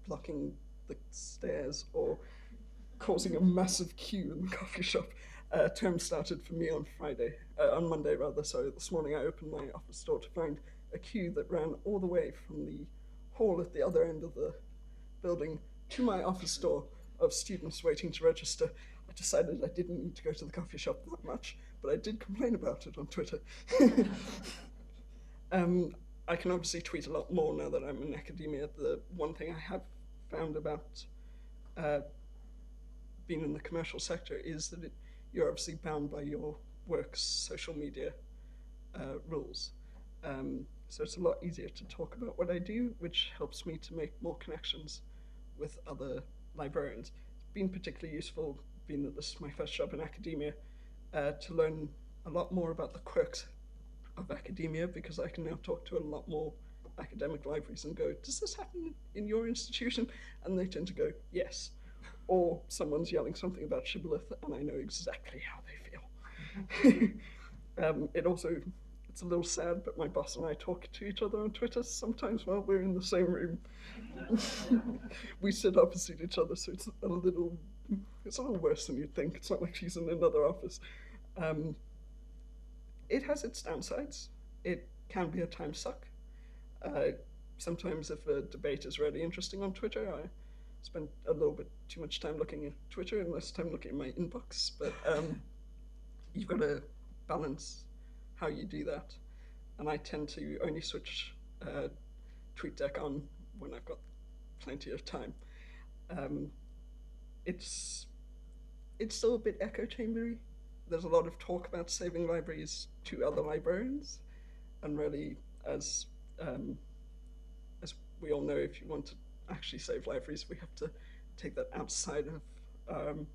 blocking the stairs or causing a massive queue in the coffee shop. Term started for me on Monday rather. So this morning I opened my office door to find a queue that ran all the way from the hall at the other end of the building to my office door of students waiting to register. I decided I didn't need to go to the coffee shop that much, but I did complain about it on Twitter. I can obviously tweet a lot more now that I'm in academia. The one thing I have found about being in the commercial sector is that you're obviously bound by your work's social media rules. So it's a lot easier to talk about what I do, which helps me to make more connections with other librarians. It's been particularly useful, being that this is my first job in academia, to learn a lot more about the quirks of academia, because I can now talk to a lot more academic libraries and go, does this happen in your institution? And they tend to go, yes. Or someone's yelling something about shibboleth and I know exactly how they feel. It's a little sad, but my boss and I talk to each other on Twitter sometimes while we're in the same room. We sit opposite each other, so it's a little worse than you'd think. It's not like she's in another office. It has its downsides. It can be a time suck. Sometimes if a debate is really interesting on Twitter, I spend a little bit too much time looking at Twitter and less time looking at my inbox, but you've got to balance how you do that. And I tend to only switch TweetDeck on when I've got plenty of time. It's still a bit echo chambery. There's a lot of talk about saving libraries to other librarians, and really, as we all know, if you want to actually save libraries, we have to take that outside of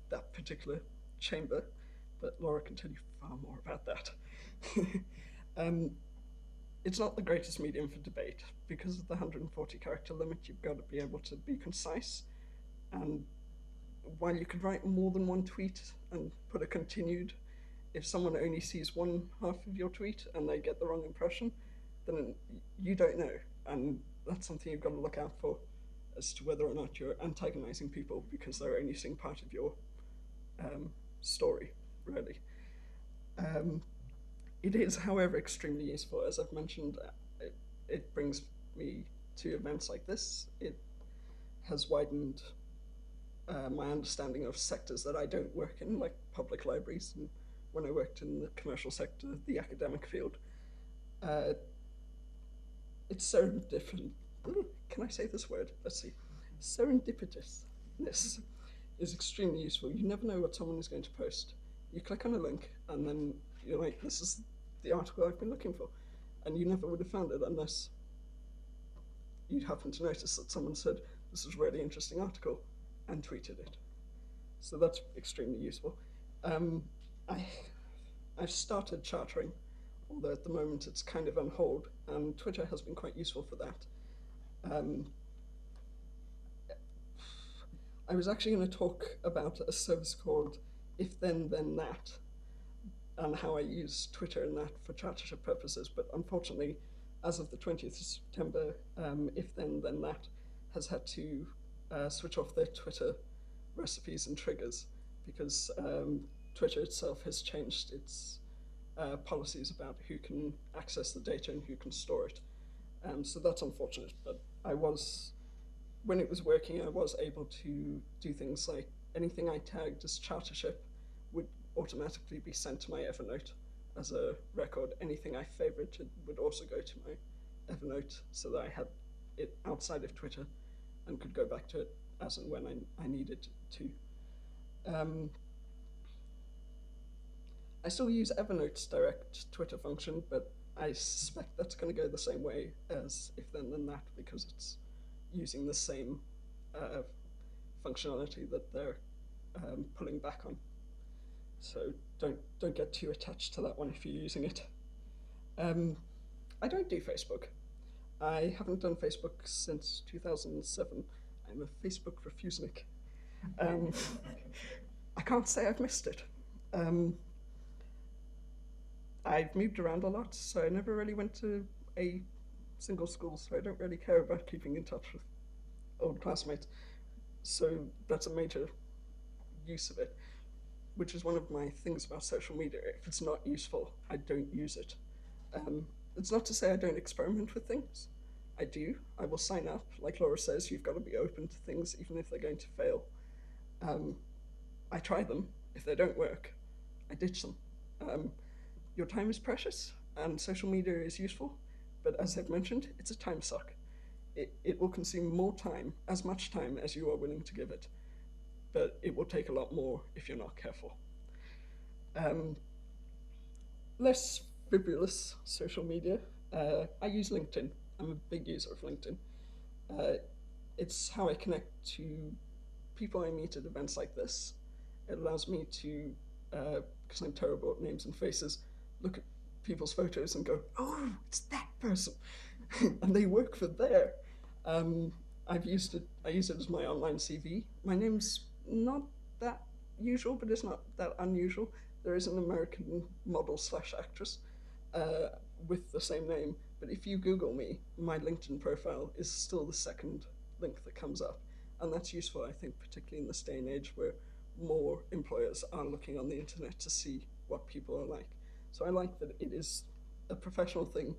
that particular chamber. But Laura can tell you far more about that. It's not the greatest medium for debate. Because of the 140 character limit, you've got to be able to be concise. And while you could write more than one tweet and put a continued, if someone only sees one half of your tweet and they get the wrong impression, then you don't know. And that's something you've got to look out for, as to whether or not you're antagonizing people because they're only seeing part of your story, really. It is, however, extremely useful. As I've mentioned, it brings me to events like this. It has widened my understanding of sectors that I don't work in, like public libraries. And when I worked in the commercial sector, the academic field, it's serendipitous. Can I say this word? Let's see. Serendipitousness is extremely useful. You never know what someone is going to post. You click on a link, and then you're like, this is the article I've been looking for. And you never would have found it unless you'd happen to notice that someone said, this is a really interesting article, and tweeted it. So that's extremely useful. I've started chartering, although at the moment it's kind of on hold, and Twitter has been quite useful for that. I was actually going to talk about a service called If Then Then That, and how I use Twitter and that for chartership purposes, but unfortunately, as of the 20th of September, If Then Then That has had to switch off their Twitter recipes and triggers, because Twitter itself has changed its policies about who can access the data and who can store it. So that's unfortunate, but when it was working, I was able to do things like anything I tagged as chartership would automatically be sent to my Evernote as a record. Anything I favorited would also go to my Evernote, so that I had it outside of Twitter and could go back to it as and when I needed to. I still use Evernote's direct Twitter function, but I suspect that's going to go the same way as If Then Then That, because it's using the same functionality that they're pulling back on. So don't get too attached to that one if you're using it. I don't do Facebook. I haven't done Facebook since 2007. I'm a Facebook refusenik. I can't say I've missed it. I've moved around a lot, so I never really went to a single school, so I don't really care about keeping in touch with old classmates. So that's a major use of it, which is one of my things about social media. If it's not useful, I don't use it. It's not to say I don't experiment with things. I do. I will sign up. Like Laura says, you've got to be open to things, even if they're going to fail. I try them. If they don't work, I ditch them. Your time is precious, and social media is useful, but as I've mentioned, it's a time suck. It will consume more time, as much time as you are willing to give it, but it will take a lot more if you're not careful. Less frivolous social media. I use LinkedIn. I'm a big user of LinkedIn. It's how I connect to people I meet at events like this. It allows me to, because I'm terrible at names and faces, look at people's photos and go, oh, it's that person. And they work for there. I use it as my online CV. My name's not that usual, but it's not that unusual. There is an American model / actress with the same name, but if you Google me, my LinkedIn profile is still the second link that comes up. And that's useful, I think, particularly in this day and age where more employers are looking on the internet to see what people are like. So I like that it is a professional thing.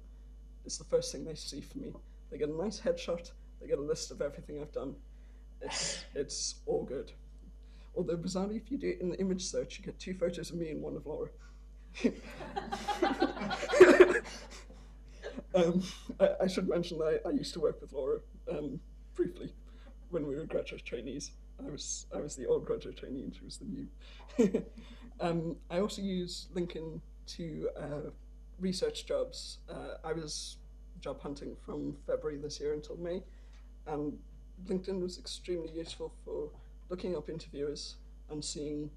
It's the first thing they see from me. They get a nice headshot, they get a list of everything I've done. It's all good. Although bizarrely, if you do it in the image search, you get 2 photos of me and 1 of Laura. I should mention that I used to work with Laura briefly when we were graduate trainees. I was the old graduate trainee and she was the new. I also use LinkedIn to research jobs. I was job hunting from February this year until May, and LinkedIn was extremely useful for looking up interviewers and seeing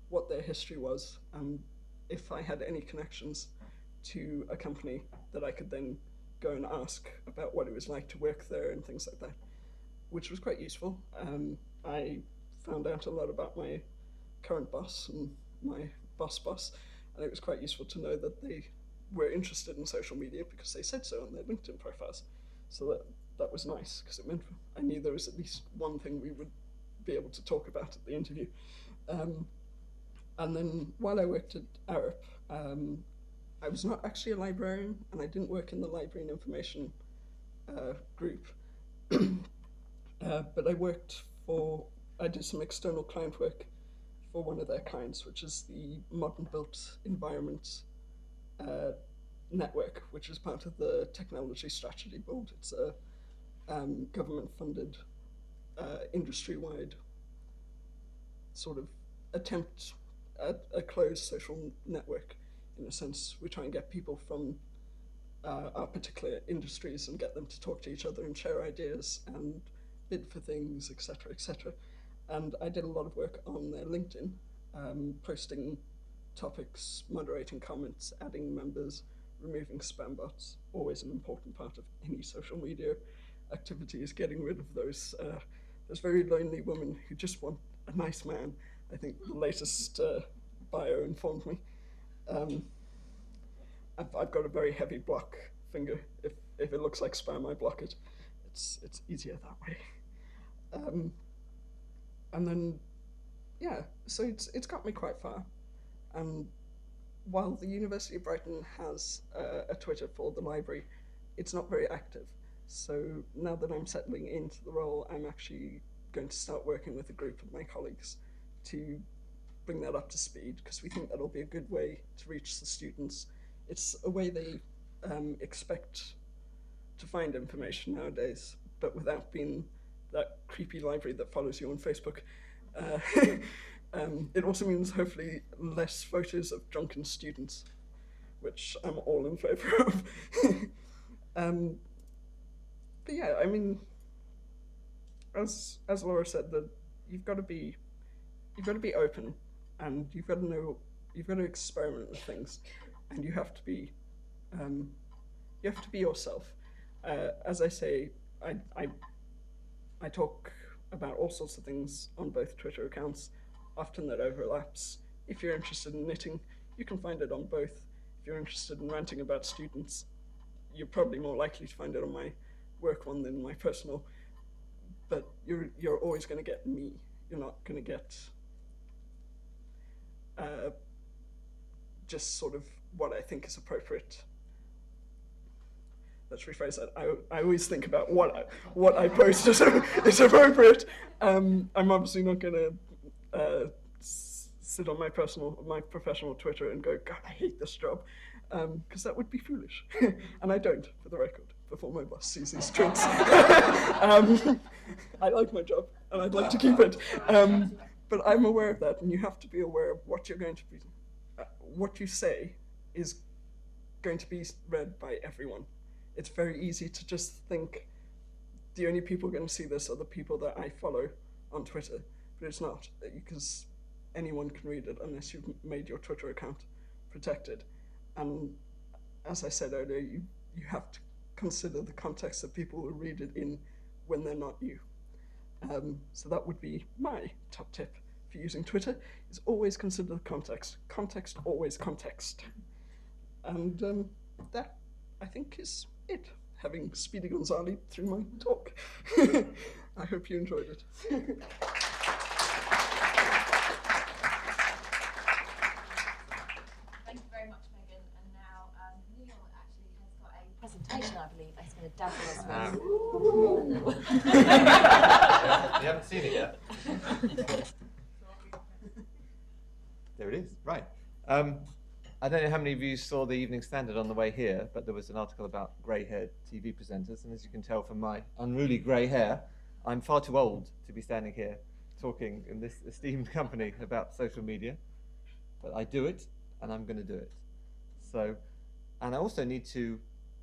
what their history was, and if I had any connections to a company that I could then go and ask about what it was like to work there and things like that, which was quite useful. I found out a lot about my current boss and my boss, and it was quite useful to know that they were interested in social media because they said so on their LinkedIn profiles. So that was nice because it meant I knew there was at least one thing we would be able to talk about at the interview. And then while I worked at Europe, I was not actually a librarian, and I didn't work in the library and information group. But I did some external client work for one of their clients, which is the Modern Built Environment Network, which is part of the Technology Strategy Board. It's a government-funded, industry-wide sort of attempt at a closed social network. In a sense, we try and get people from our particular industries and get them to talk to each other and share ideas and bid for things, etc., etc. And I did a lot of work on their LinkedIn, posting topics, moderating comments, adding members, removing spam bots. Always an important part of any social media activity is getting rid of those very lonely women who just want a nice man. I think the latest bio informed me. I've got a very heavy block finger. If it looks like spam, I block it. It's easier that way. And then, yeah, so it's got me quite far. And while the University of Brighton has a Twitter for the library, it's not very active. So now that I'm settling into the role, I'm actually going to start working with a group of my colleagues to bring that up to speed, because we think that'll be a good way to reach the students. It's a way they expect to find information nowadays, but without being that creepy library that follows you on Facebook. It also means hopefully less photos of drunken students, which I'm all in favor of. But yeah, I mean, as Laura said, that you've got to be open, and you've got to experiment with things, and you have to be yourself. As I say, I talk about all sorts of things on both Twitter accounts. Often that overlaps. If you're interested in knitting, you can find it on both. If you're interested in ranting about students, you're probably more likely to find it on my work one than my personal. but you're always going to get me. You're not going to get just sort of what I think is appropriate. Let's rephrase that. I always think about what I post is appropriate. I'm obviously not going to sit on my professional Twitter and go, God, I hate this job, because that would be foolish. And I don't, for the record, before my boss sees these tweets. I like my job, and I'd like to keep it. But I'm aware of that, and you have to be aware of what you're going to be. What you say is going to be read by everyone. It's very easy to just think the only people going to see this are the people that I follow on Twitter, but it's not, because anyone can read it unless you've made your Twitter account protected. And as I said earlier, you have to consider the context that people will read it in when they're not you. So that would be my top tip for using Twitter, is always consider the context. Context, always context. And that, I think, is it, having Speedy Gonzalez through my talk. I hope you enjoyed it. Thank you very much, Megan. And now Neil actually has got a presentation, I believe, that's going to dazzle us with. You haven't seen it yet? There it is, right. I don't know how many of you saw the Evening Standard on the way here, but there was an article about grey-haired TV presenters, and as you can tell from my unruly grey hair, I'm far too old to be standing here talking in this esteemed company about social media, but I do it, and I'm going to do it. So, and I also need to,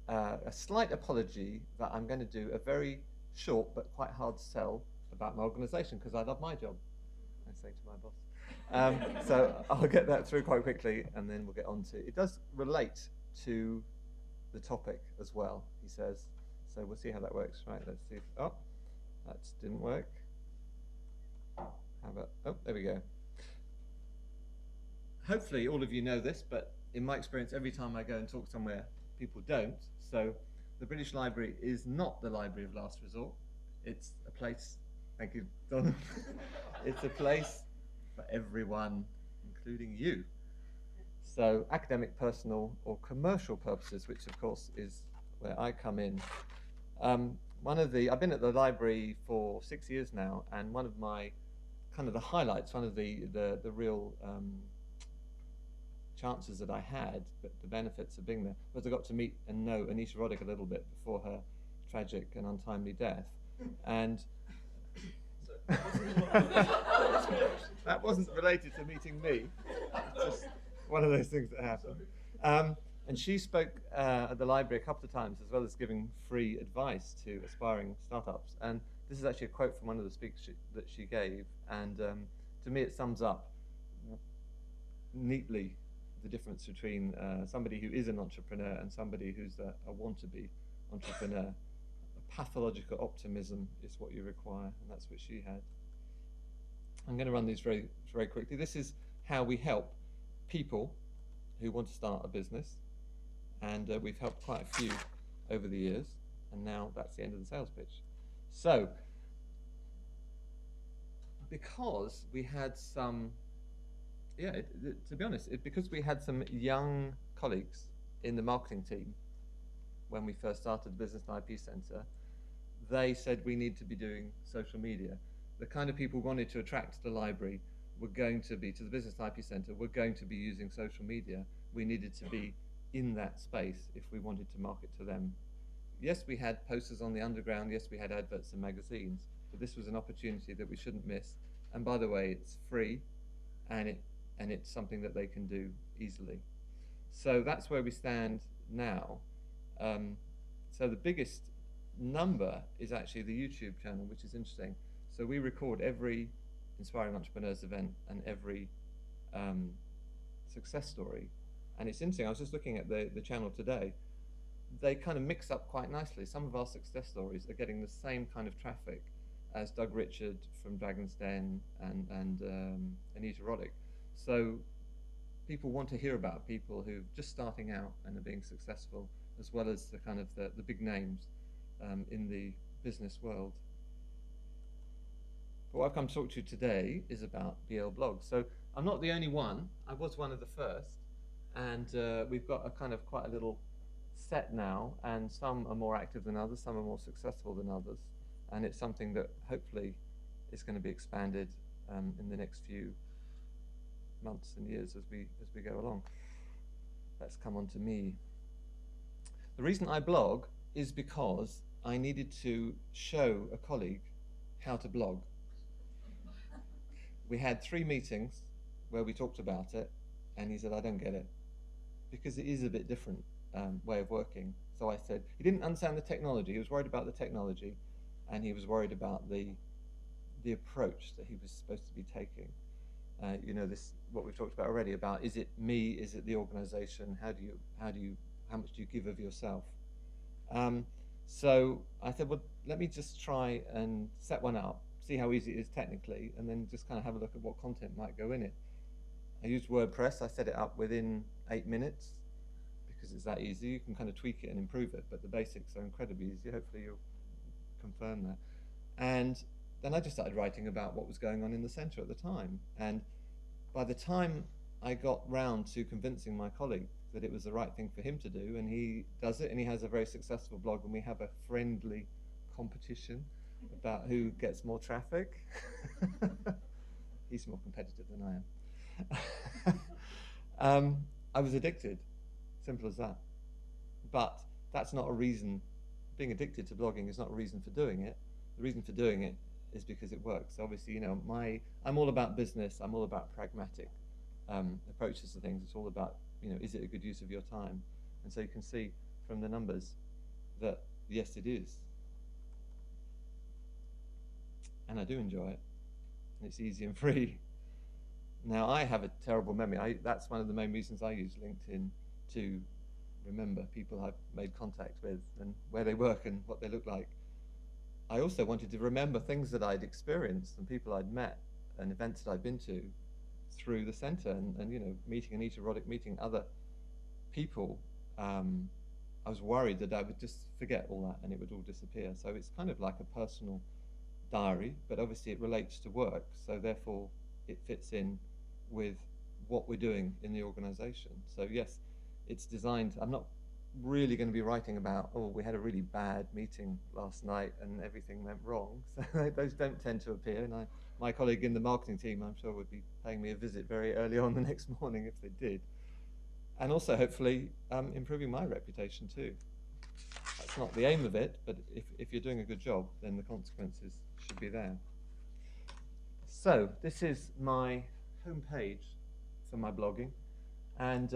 a slight apology that I'm going to do a very short but quite hard sell about my organisation, because I love my job, I say to my boss. So I'll get that through quite quickly, and then we'll get on to it. Does relate to the topic as well, he says. So we'll see how that works. Right, let's see. Oh, that didn't work. How about, oh, there we go. Hopefully all of you know this, but in my experience, every time I go and talk somewhere, people don't. So the British Library is not the library of last resort. It's a place, thank you, Donald. It's a place for everyone, including you. So academic, personal, or commercial purposes, which of course is where I come in. I've been at the library for 6 years now, and one of my kind of the highlights, one of the real chances that I had, but the benefits of being there, was I got to meet and know Anita Roddick a little bit before her tragic and untimely death. And that wasn't related to meeting me. It's just one of those things that happen. And she spoke at the library a couple of times, as well as giving free advice to aspiring startups. And this is actually a quote from one of the speaks that she gave. And to me, it sums up neatly the difference between somebody who is an entrepreneur and somebody who's a want-to-be entrepreneur. Pathological optimism is what you require, and that's what she had. I'm going to run these very, very quickly. This is how we help people who want to start a business, and we've helped quite a few over the years, and now that's the end of the sales pitch. So, because we had some, to be honest, because we had some young colleagues in the marketing team when we first started the Business and IP Centre, they said we need to be doing social media. The kind of people we wanted to attract to the library were going to be, to the Business and IP Centre, were going to be using social media. We needed to be in that space if we wanted to market to them. Yes, we had posters on the underground, yes, we had adverts in magazines, but this was an opportunity that we shouldn't miss. And by the way, it's free, and it's something that they can do easily. So that's where we stand now. So the biggest number is actually the YouTube channel, which is interesting. So we record every Inspiring Entrepreneurs event and every success story. And it's interesting, I was just looking at the channel today. They kind of mix up quite nicely. Some of our success stories are getting the same kind of traffic as Doug Richard from Dragon's Den and Anita Roddick. So people want to hear about people who are just starting out and are being successful, as well as the kind of the big names in the business world. But what I've come to talk to you today is about BL blogs. So I'm not the only one. I was one of the first, and we've got a kind of quite a little set now, and some are more active than others, some are more successful than others, and it's something that hopefully is going to be expanded in the next few months and years as we go along. Let's come on to me. The reason I blog is because I needed to show a colleague how to blog. We had 3 meetings where we talked about it, and he said, I don't get it, because it is a bit different way of working. So I said, he didn't understand the technology, he was worried about the technology, and he was worried about the approach that he was supposed to be taking. You know, this, what we've talked about already, about is it me, is it the organization, how much do you give of yourself? So I said, well, let me just try and set one up, see how easy it is technically, and then just kind of have a look at what content might go in it. I used WordPress. I set it up within 8 minutes because it's that easy. You can kind of tweak it and improve it, but the basics are incredibly easy. Hopefully you'll confirm that. And then I just started writing about what was going on in the centre at the time. And by the time I got round to convincing my colleague that it was the right thing for him to do, and he does it, and he has a very successful blog, and we have a friendly competition about who gets more traffic. He's more competitive than I am. I was addicted, simple as that. But that's not a reason. Being addicted to blogging is not a reason for doing it. The reason for doing it is because it works. Obviously, you know, I'm all about business. I'm all about pragmatic approaches to things. It's all about, you know, is it a good use of your time? And so you can see from the numbers that yes, it is. And I do enjoy it. And it's easy and free. Now, I have a terrible memory. That's one of the main reasons I use LinkedIn, to remember people I've made contact with and where they work and what they look like. I also wanted to remember things that I'd experienced and people I'd met and events that I'd been to through the centre, and you know, meeting Anita Roddick, meeting other people. I was worried that I would just forget all that and it would all disappear. So it's kind of like a personal diary, but obviously it relates to work, so therefore it fits in with what we're doing in the organisation. So yes, it's designed, I'm not really going to be writing about, oh, we had a really bad meeting last night and everything went wrong. So those don't tend to appear, and my colleague in the marketing team, I'm sure, would be paying me a visit very early on the next morning if they did. And also, hopefully, improving my reputation too. That's not the aim of it, but if you're doing a good job, then the consequences should be there. So this is my homepage for my blogging, and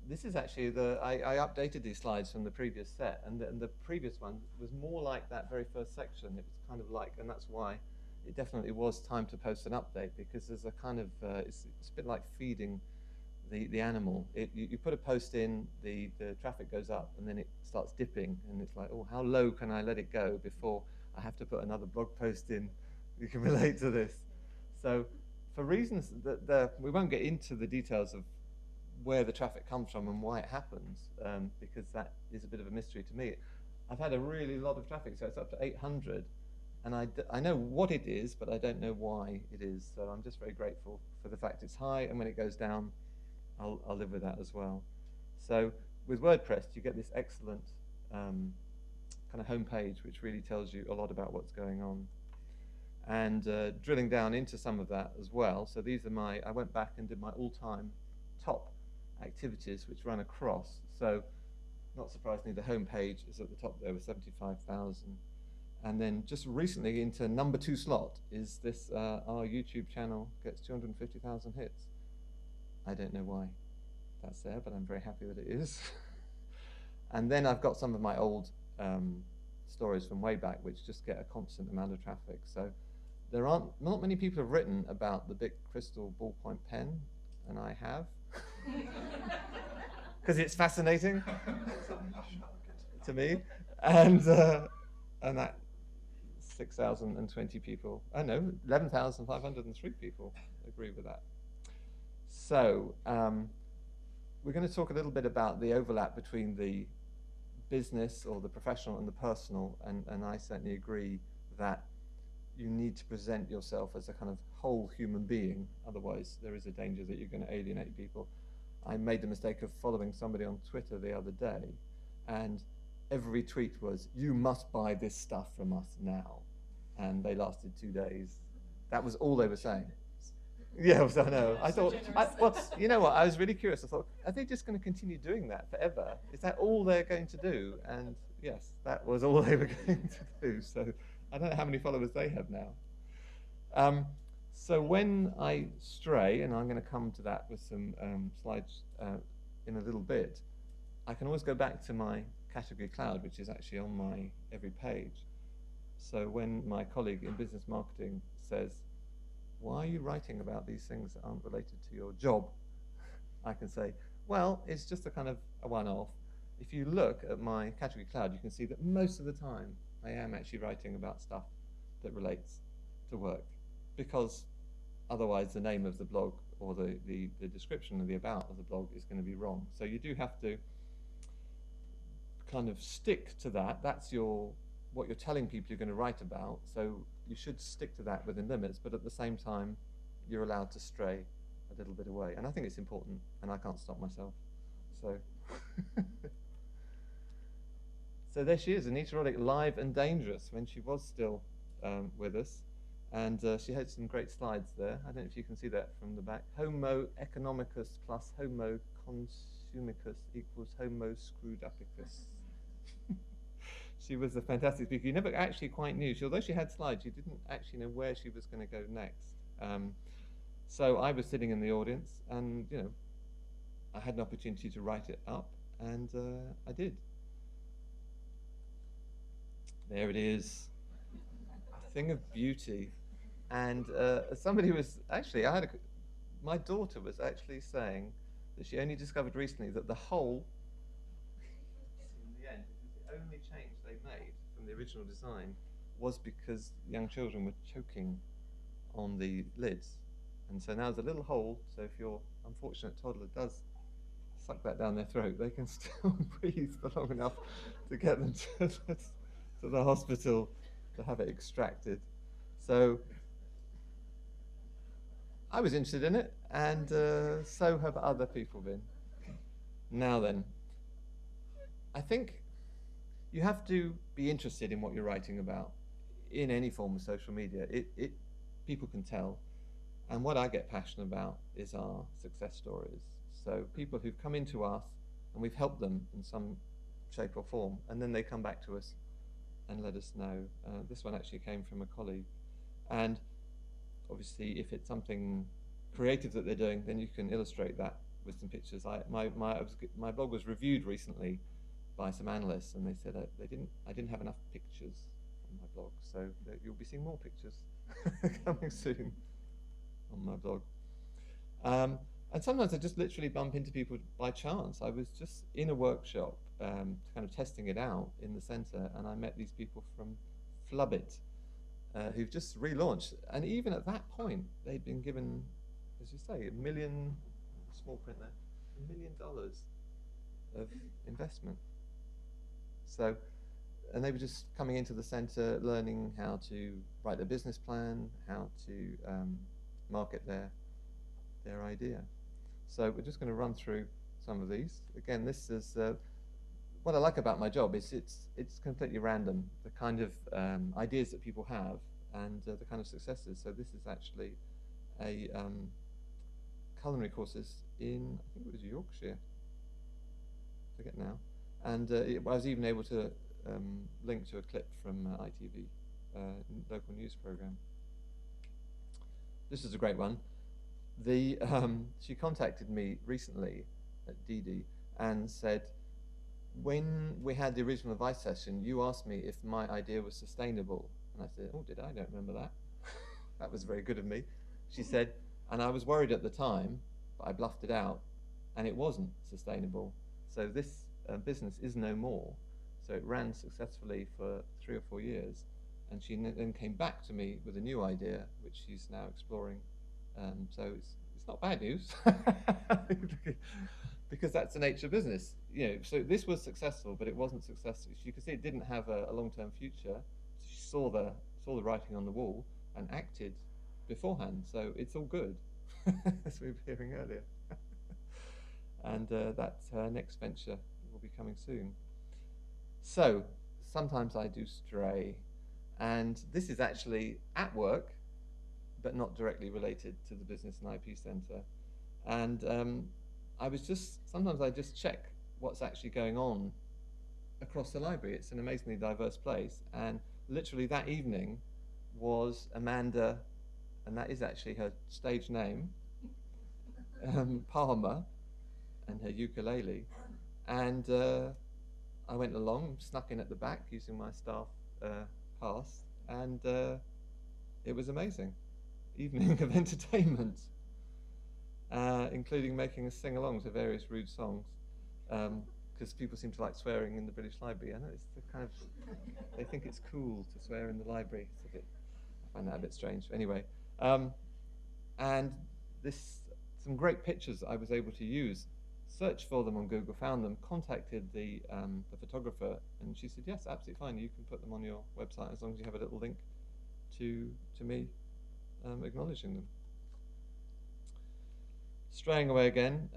this is actually I updated these slides from the previous set, and the previous one was more like that very first section. It was kind of like, and that's why it definitely was time to post an update, because there's a kind of it's a bit like feeding the animal. You put a post in, the traffic goes up, and then it starts dipping, and it's like, oh, how low can I let it go before I have to put another blog post in? You can relate to this. So for reasons that we won't get into the details of where the traffic comes from and why it happens, because that is a bit of a mystery to me. I've had a really lot of traffic, so it's up to 800, and I know what it is, but I don't know why it is. So I'm just very grateful for the fact it's high, and when it goes down, I'll live with that as well. So with WordPress, you get this excellent kind of homepage, which really tells you a lot about what's going on. And drilling down into some of that as well. So these are I went back and did my all-time top activities, which run across. So not surprisingly, the homepage is at the top there with 75,000. And then just recently into number 2 slot is this, our YouTube channel gets 250,000 hits. I don't know why that's there, but I'm very happy that it is. And then I've got some of my old stories from way back, which just get a constant amount of traffic. So not many people have written about the big crystal ballpoint pen, and I have, because it's fascinating to me. And that 6,020 people, oh no, 11,503 people agree with that. So we're going to talk a little bit about the overlap between the business or the professional and the personal, and I certainly agree that you need to present yourself as a kind of whole human being. Otherwise, there is a danger that you're going to alienate people. I made the mistake of following somebody on Twitter the other day, and every tweet was, "You must buy this stuff from us now." And they lasted 2 days. That was all they were saying. Yeah, I know. I thought, well, you know what? I was really curious. I thought, are they just going to continue doing that forever? Is that all they're going to do? And yes, that was all they were going to do. So I don't know how many followers they have now. So when I stray, and I'm going to come to that with some slides in a little bit, I can always go back to my category cloud, which is actually on my every page. So when my colleague in business marketing says, "Why are you writing about these things that aren't related to your job?" I can say, well, it's just a kind of a one-off. If you look at my category cloud, you can see that most of the time I am actually writing about stuff that relates to work, because otherwise the name of the blog or the description of the about of the blog is going to be wrong. So you do have to kind of stick to that. That's what you're telling people you're going to write about. So you should stick to that within limits, but at the same time, you're allowed to stray a little bit away. And I think it's important, and I can't stop myself. So, so there she is, Anita Roddick, live and dangerous, when she was still with us. And she had some great slides there. I don't know if you can see that from the back. Homo economicus plus homo consumicus equals homo screwed-upicus. She was a fantastic speaker. You never actually quite knew. Although she had slides, you didn't actually know where she was going to go next. So I was sitting in the audience, and I had an opportunity to write it up, and I did. There it is, a thing of beauty. And somebody was actually, my daughter was actually saying that she only discovered recently that the whole, in the end, the only change they made from the original design was because young children were choking on the lids. And so now there's a little hole, so if your unfortunate toddler does suck that down their throat, they can still breathe for long enough to get them to the hospital to have it extracted. So I was interested in it, and so have other people been. Now then, I think you have to be interested in what you're writing about in any form of social media. People can tell. And what I get passionate about is our success stories. So people who've come into us and we've helped them in some shape or form, and then they come back to us and let us know. This one actually came from a colleague. And obviously, if it's something creative that they're doing, then you can illustrate that with some pictures. My blog was reviewed recently by some analysts, and they said I didn't have enough pictures on my blog, so you'll be seeing more pictures coming soon on my blog. And sometimes I just literally bump into people by chance. I was just in a workshop, kind of testing it out in the centre, and I met these people from Flubbit, who've just relaunched. And even at that point, they'd been given, as you say, $1 million, small print there, $1 million of investment. So, and they were just coming into the centre, learning how to write their business plan, how to market their idea. So we're just going to run through some of these. Again, this is what I like about my job is it's completely random, the kind of ideas that people have and the kind of successes. So this is actually a culinary courses in, I think it was Yorkshire, I forget now. And I was even able to link to a clip from ITV, local news program. This is a great one. She contacted me recently at Didi and said, when we had the original advice session, you asked me if my idea was sustainable. And I said, oh, did I? I don't remember that. That was very good of me. She said, and I was worried at the time, but I bluffed it out, and it wasn't sustainable. So this business is no more. So it ran successfully for 3 or 4 years. And she then came back to me with a new idea, which she's now exploring. So it's not bad news, because that's the nature of business. So this was successful, but it wasn't successful. You could see it didn't have a long-term future. She saw the saw the writing on the wall and acted beforehand. So it's all good, as we were hearing earlier. And that next venture will be coming soon. So sometimes I do stray, and this is actually at work, but not directly related to the Business and IP Centre. And sometimes I just check what's actually going on across the library. It's an amazingly diverse place, and literally that evening was Amanda, and that is actually her stage name, Palmer, and her ukulele. And I went along, snuck in at the back using my staff pass, and it was amazing. Evening of entertainment, including making us sing along to various rude songs, because people seem to like swearing in the British Library. I know it's the kind of, they think it's cool to swear in the library. It's a bit, I find that a bit strange. Anyway, and some great pictures I was able to use. Searched for them on Google, found them, contacted the photographer, and she said, yes, absolutely fine, you can put them on your website as long as you have a little link to me acknowledging them. Straying away again.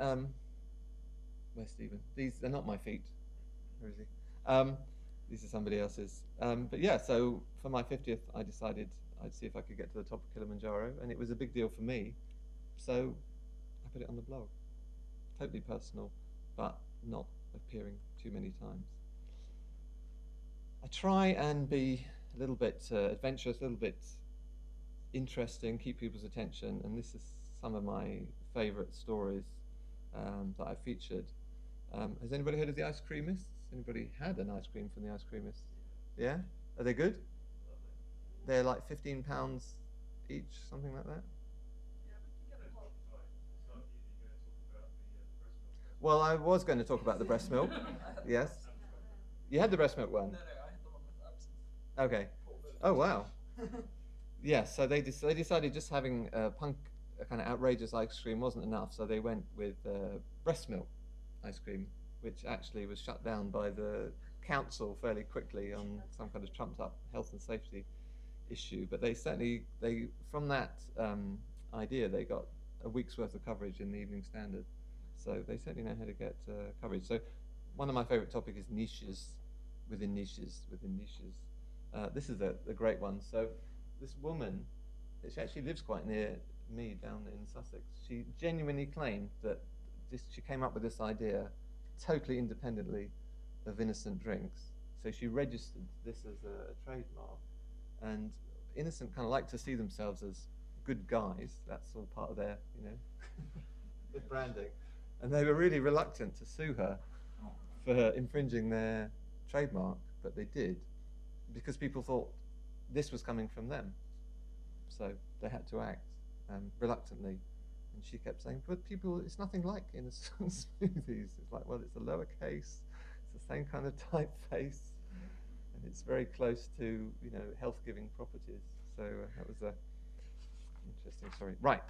Where's Stephen? They're not my feet. Where is he? These are somebody else's. But yeah, so for my 50th, I decided I'd see if I could get to the top of Kilimanjaro, and it was a big deal for me, so I put it on the blog. Totally personal, but not appearing too many times. I try and be a little bit adventurous, a little bit interesting, keep people's attention, and this is some of my favourite stories that I've featured. Has anybody heard of the ice creamists? Anybody had an ice cream from the ice creamists? Yeah? Are they good? They're like £15 each, something like that? Well, I was going to talk about the breast milk. Yes. You had the breast milk one? No, I had the one with absinthe. Okay. Oh, wow. Yeah, so they decided just having a kind of outrageous ice cream wasn't enough, so they went with breast milk ice cream, which actually was shut down by the council fairly quickly on some kind of trumped up health and safety issue. But from that idea, they got a week's worth of coverage in the Evening Standard. So they certainly know how to get coverage. So one of my favorite topics is niches within niches within niches. This is a great one. So this woman, she actually lives quite near me down in Sussex. She genuinely claimed that she came up with this idea totally independently of Innocent Drinks. So she registered this as a trademark, and Innocent kind of like to see themselves as good guys. That's all part of their, the branding. And they were really reluctant to sue her for infringing their trademark, but they did, because people thought this was coming from them. So they had to act reluctantly. And she kept saying, but people, it's nothing like Innocent Smoothies. It's like, well, it's a lowercase, it's the same kind of typeface, and it's very close to, health-giving properties. So that was a interesting story. Right.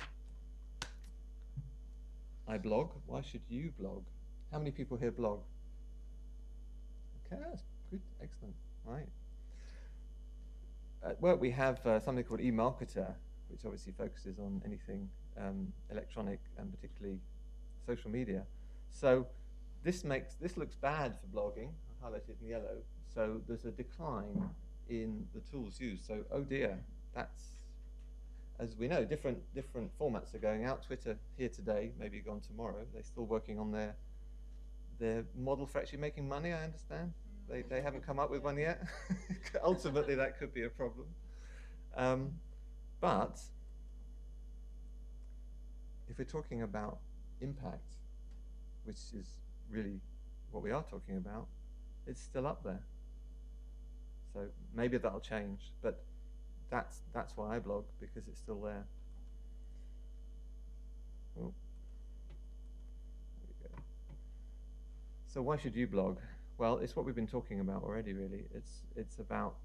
I blog. Why should you blog? How many people here blog? Okay, that's good, excellent. Right. At work, we have something called eMarketer, which obviously focuses on anything electronic and particularly social media. So this looks bad for blogging, highlighted in yellow. So there's a decline in the tools used. So oh dear, that's, as we know, different formats are going out. Twitter here today, maybe gone tomorrow. They're still working on their model for actually making money, I understand. They haven't come up with one yet. Ultimately, that could be a problem. But if we're talking about impact, which is really what we are talking about, it's still up there. So maybe that'll change, but that's why I blog, because it's still there. Oh. There we go. So why should you blog? Well, it's what we've been talking about already, really. It's about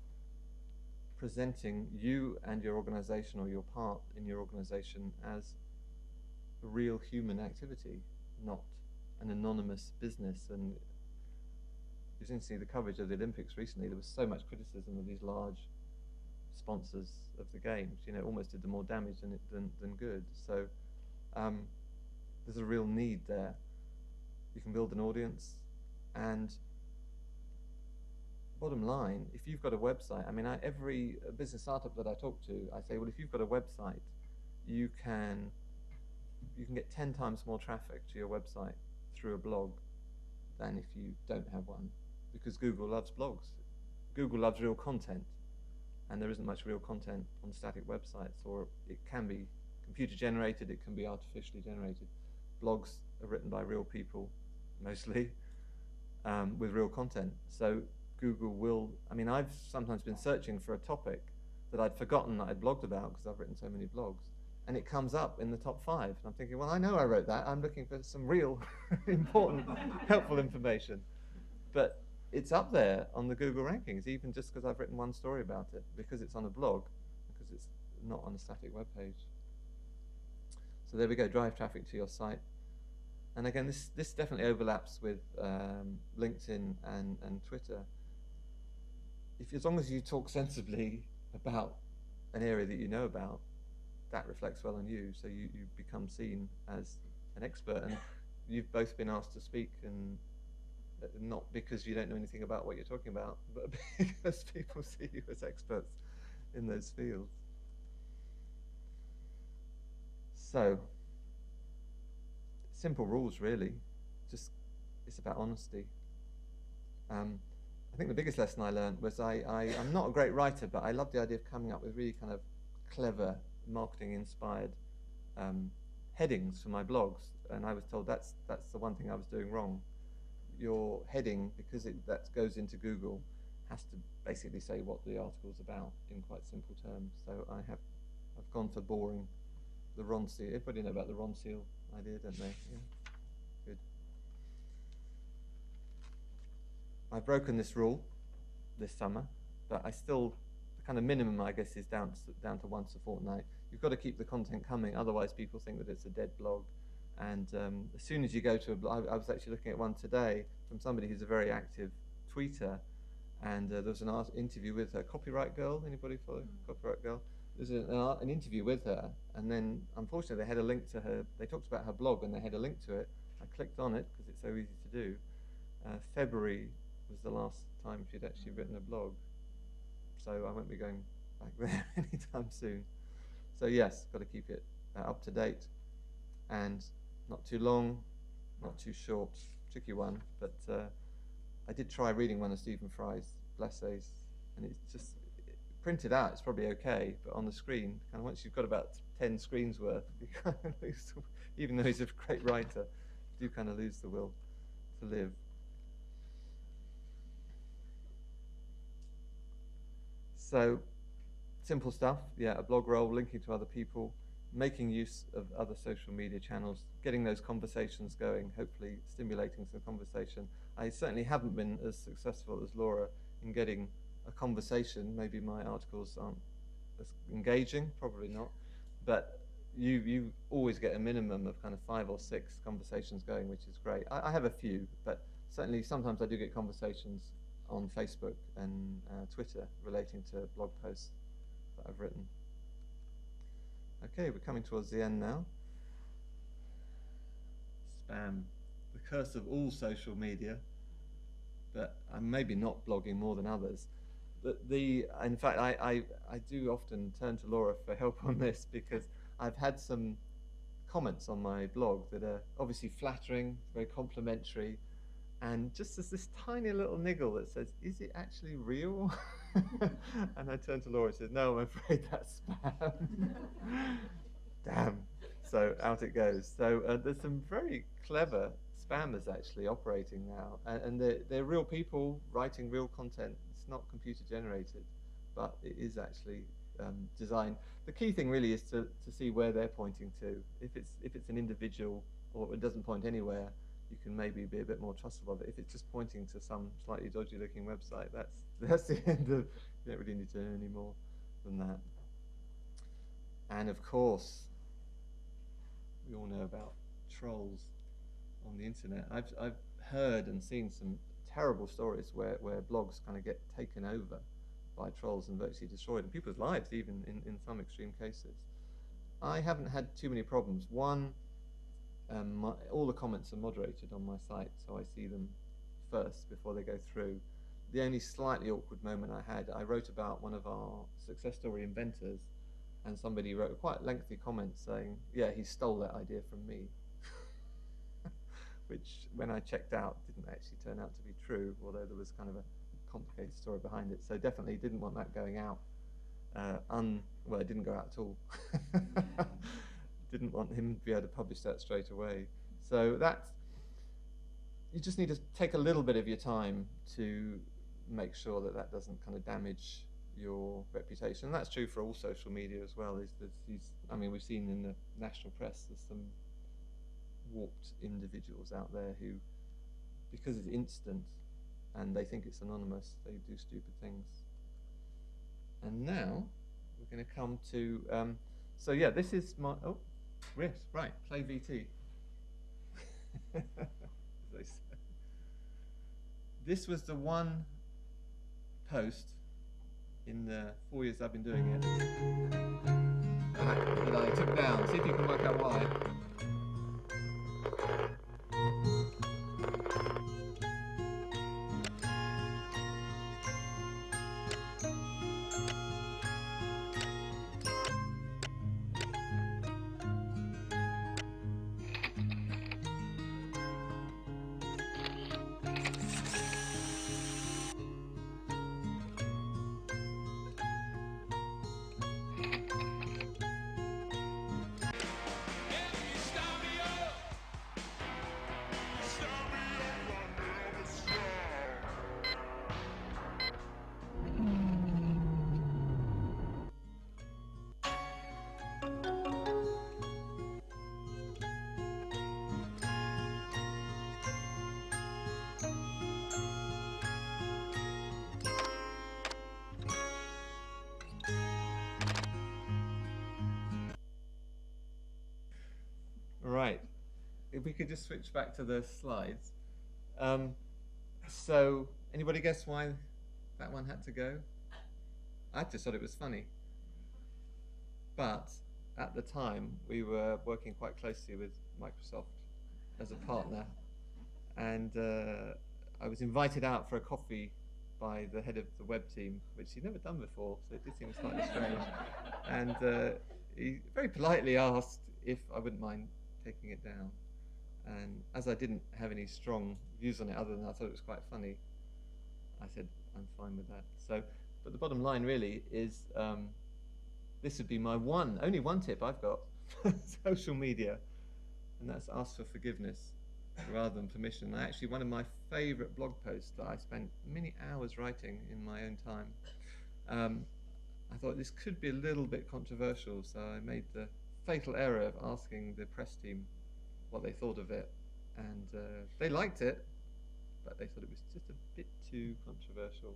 presenting you and your organization, or your part in your organization, as a real human activity, not an anonymous business. And you didn't see the coverage of the Olympics recently. There was so much criticism of these large sponsors of the games. You know, it almost did them more damage than good. So there's a real need there. You can build an audience, and bottom line, if you've got a website, I mean, every business startup that I talk to, I say, well, if you've got a website, you can get 10 times more traffic to your website through a blog than if you don't have one, because Google loves blogs. Google loves real content, and there isn't much real content on static websites, or it can be computer generated, it can be artificially generated. Blogs are written by real people, mostly, with real content. So Google will, I mean, I've sometimes been searching for a topic that I'd forgotten that I'd blogged about because I've written so many blogs, and it comes up in the top 5. And I'm thinking, well, I know I wrote that. I'm looking for some real important, helpful information. But it's up there on the Google rankings, even just because I've written one story about it, because it's on a blog, because it's not on a static web page. So there we go, drive traffic to your site. And again, this definitely overlaps with LinkedIn and Twitter. As long as you talk sensibly about an area that you know about, that reflects well on you. So you become seen as an expert, and you've both been asked to speak, and not because you don't know anything about what you're talking about, but because people see you as experts in those fields. So, simple rules, really. Just, it's about honesty. I think the biggest lesson I learned was I'm not a great writer, but I love the idea of coming up with really kind of clever, marketing-inspired headings for my blogs. And I was told that's the one thing I was doing wrong. Your heading, because that goes into Google, has to basically say what the article's about in quite simple terms. So I've gone for boring. The Ron Seal. Everybody know about the Ron Seal idea, don't they? Yeah. Good. I've broken this rule this summer, but I still, the kind of minimum, I guess, is down to once a fortnight. You've got to keep the content coming, otherwise people think that it's a dead blog. And as soon as you go to a blog, I was actually looking at one today from somebody who's a very active tweeter, and there was an interview with a Copyright Girl. Anybody follow Copyright Girl? There's an interview with her, and then unfortunately they had a link to her. They talked about her blog, and they had a link to it. I clicked on it because it's so easy to do. February was the last time she'd actually written a blog, so I won't be going back there anytime soon. So yes, got to keep it up to date, and not too long, not too short. Tricky one, but I did try reading one of Stephen Fry's essays, and it's just printed out. It's probably okay, but on the screen, kind of once you've got about 10 screens worth, you kind of lose. Even though he's a great writer, you do kind of lose the will to live. So, simple stuff. Yeah, a blog role, linking to other people, making use of other social media channels, getting those conversations going, hopefully stimulating some conversation. I certainly haven't been as successful as Laura in getting a conversation. Maybe my articles aren't as engaging, probably not, but you always get a minimum of kind of 5 or 6 conversations going, which is great. I have a few, but certainly sometimes I do get conversations on Facebook and Twitter relating to blog posts that I've written. Okay, we're coming towards the end now. Spam, the curse of all social media, but I'm maybe not blogging more than others. In fact, I do often turn to Laura for help on this, because I've had some comments on my blog that are obviously flattering, very complimentary, and just as this tiny little niggle that says, "Is it actually real?" And I turn to Laura and says, "No, I'm afraid that's spam." Damn. So out it goes. So there's some very clever spammers actually operating now, and they're real people writing real content. It's not computer generated, but it is actually designed. The key thing really is to see where they're pointing to. If it's an individual, or it doesn't point anywhere, you can maybe be a bit more trustful of it. If it's just pointing to some slightly dodgy looking website, that's the end of, you don't really need to know any more than that. And of course, we all know about trolls on the internet. I've heard and seen some terrible stories where blogs kind of get taken over by trolls and virtually destroyed, and people's lives even in some extreme cases. I haven't had too many problems. One, all the comments are moderated on my site, so I see them first before they go through. The only slightly awkward moment I had, I wrote about one of our success story inventors, and somebody wrote a quite lengthy comment saying, yeah, he stole that idea from me. Which, when I checked out, didn't actually turn out to be true, although there was kind of a complicated story behind it. So definitely didn't want that going out. Well, it didn't go out at all. Didn't want him to be able to publish that straight away. So that's, you just need to take a little bit of your time to make sure that that doesn't kind of damage your reputation. And that's true for all social media as well. I mean, we've seen in the national press, there's some warped individuals out there who, because it's instant and they think it's anonymous, they do stupid things. And now we're going to come to, so yeah, this is my, oh, yes, right, play VT. As they say. This was the one post in the 4 years I've been doing it that I took down. See if you can work out why. Right, if we could just switch back to the slides. So, anybody guess why that one had to go? I just thought it was funny. But at the time, we were working quite closely with Microsoft as a partner. And I was invited out for a coffee by the head of the web team, which he'd never done before, so it did seem slightly strange. And he very politely asked if I wouldn't mind taking it down. And as I didn't have any strong views on it other than I thought it was quite funny, I said I'm fine with that. So, but the bottom line really is this would be my only one tip I've got for social media, and that's ask for forgiveness rather than permission. Actually, one of my favorite blog posts that I spent many hours writing in my own time, I thought this could be a little bit controversial, so I made the fatal error of asking the press team what they thought of it, and they liked it, but they thought it was just a bit too controversial,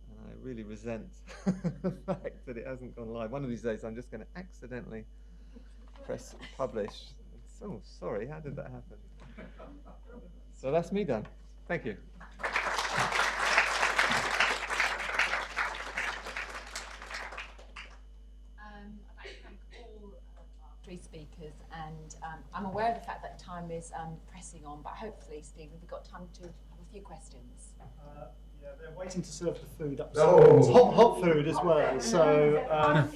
and I really resent the fact that it hasn't gone live. One of these days I'm just going to accidentally press publish. So sorry, how did that happen? So that's me done. Thank you. Speakers, and I'm aware of the fact that time is pressing on, but hopefully, Steve, we've got time to have a few questions. Yeah, they're waiting to serve the food upstairs. Oh. Hot food as well. So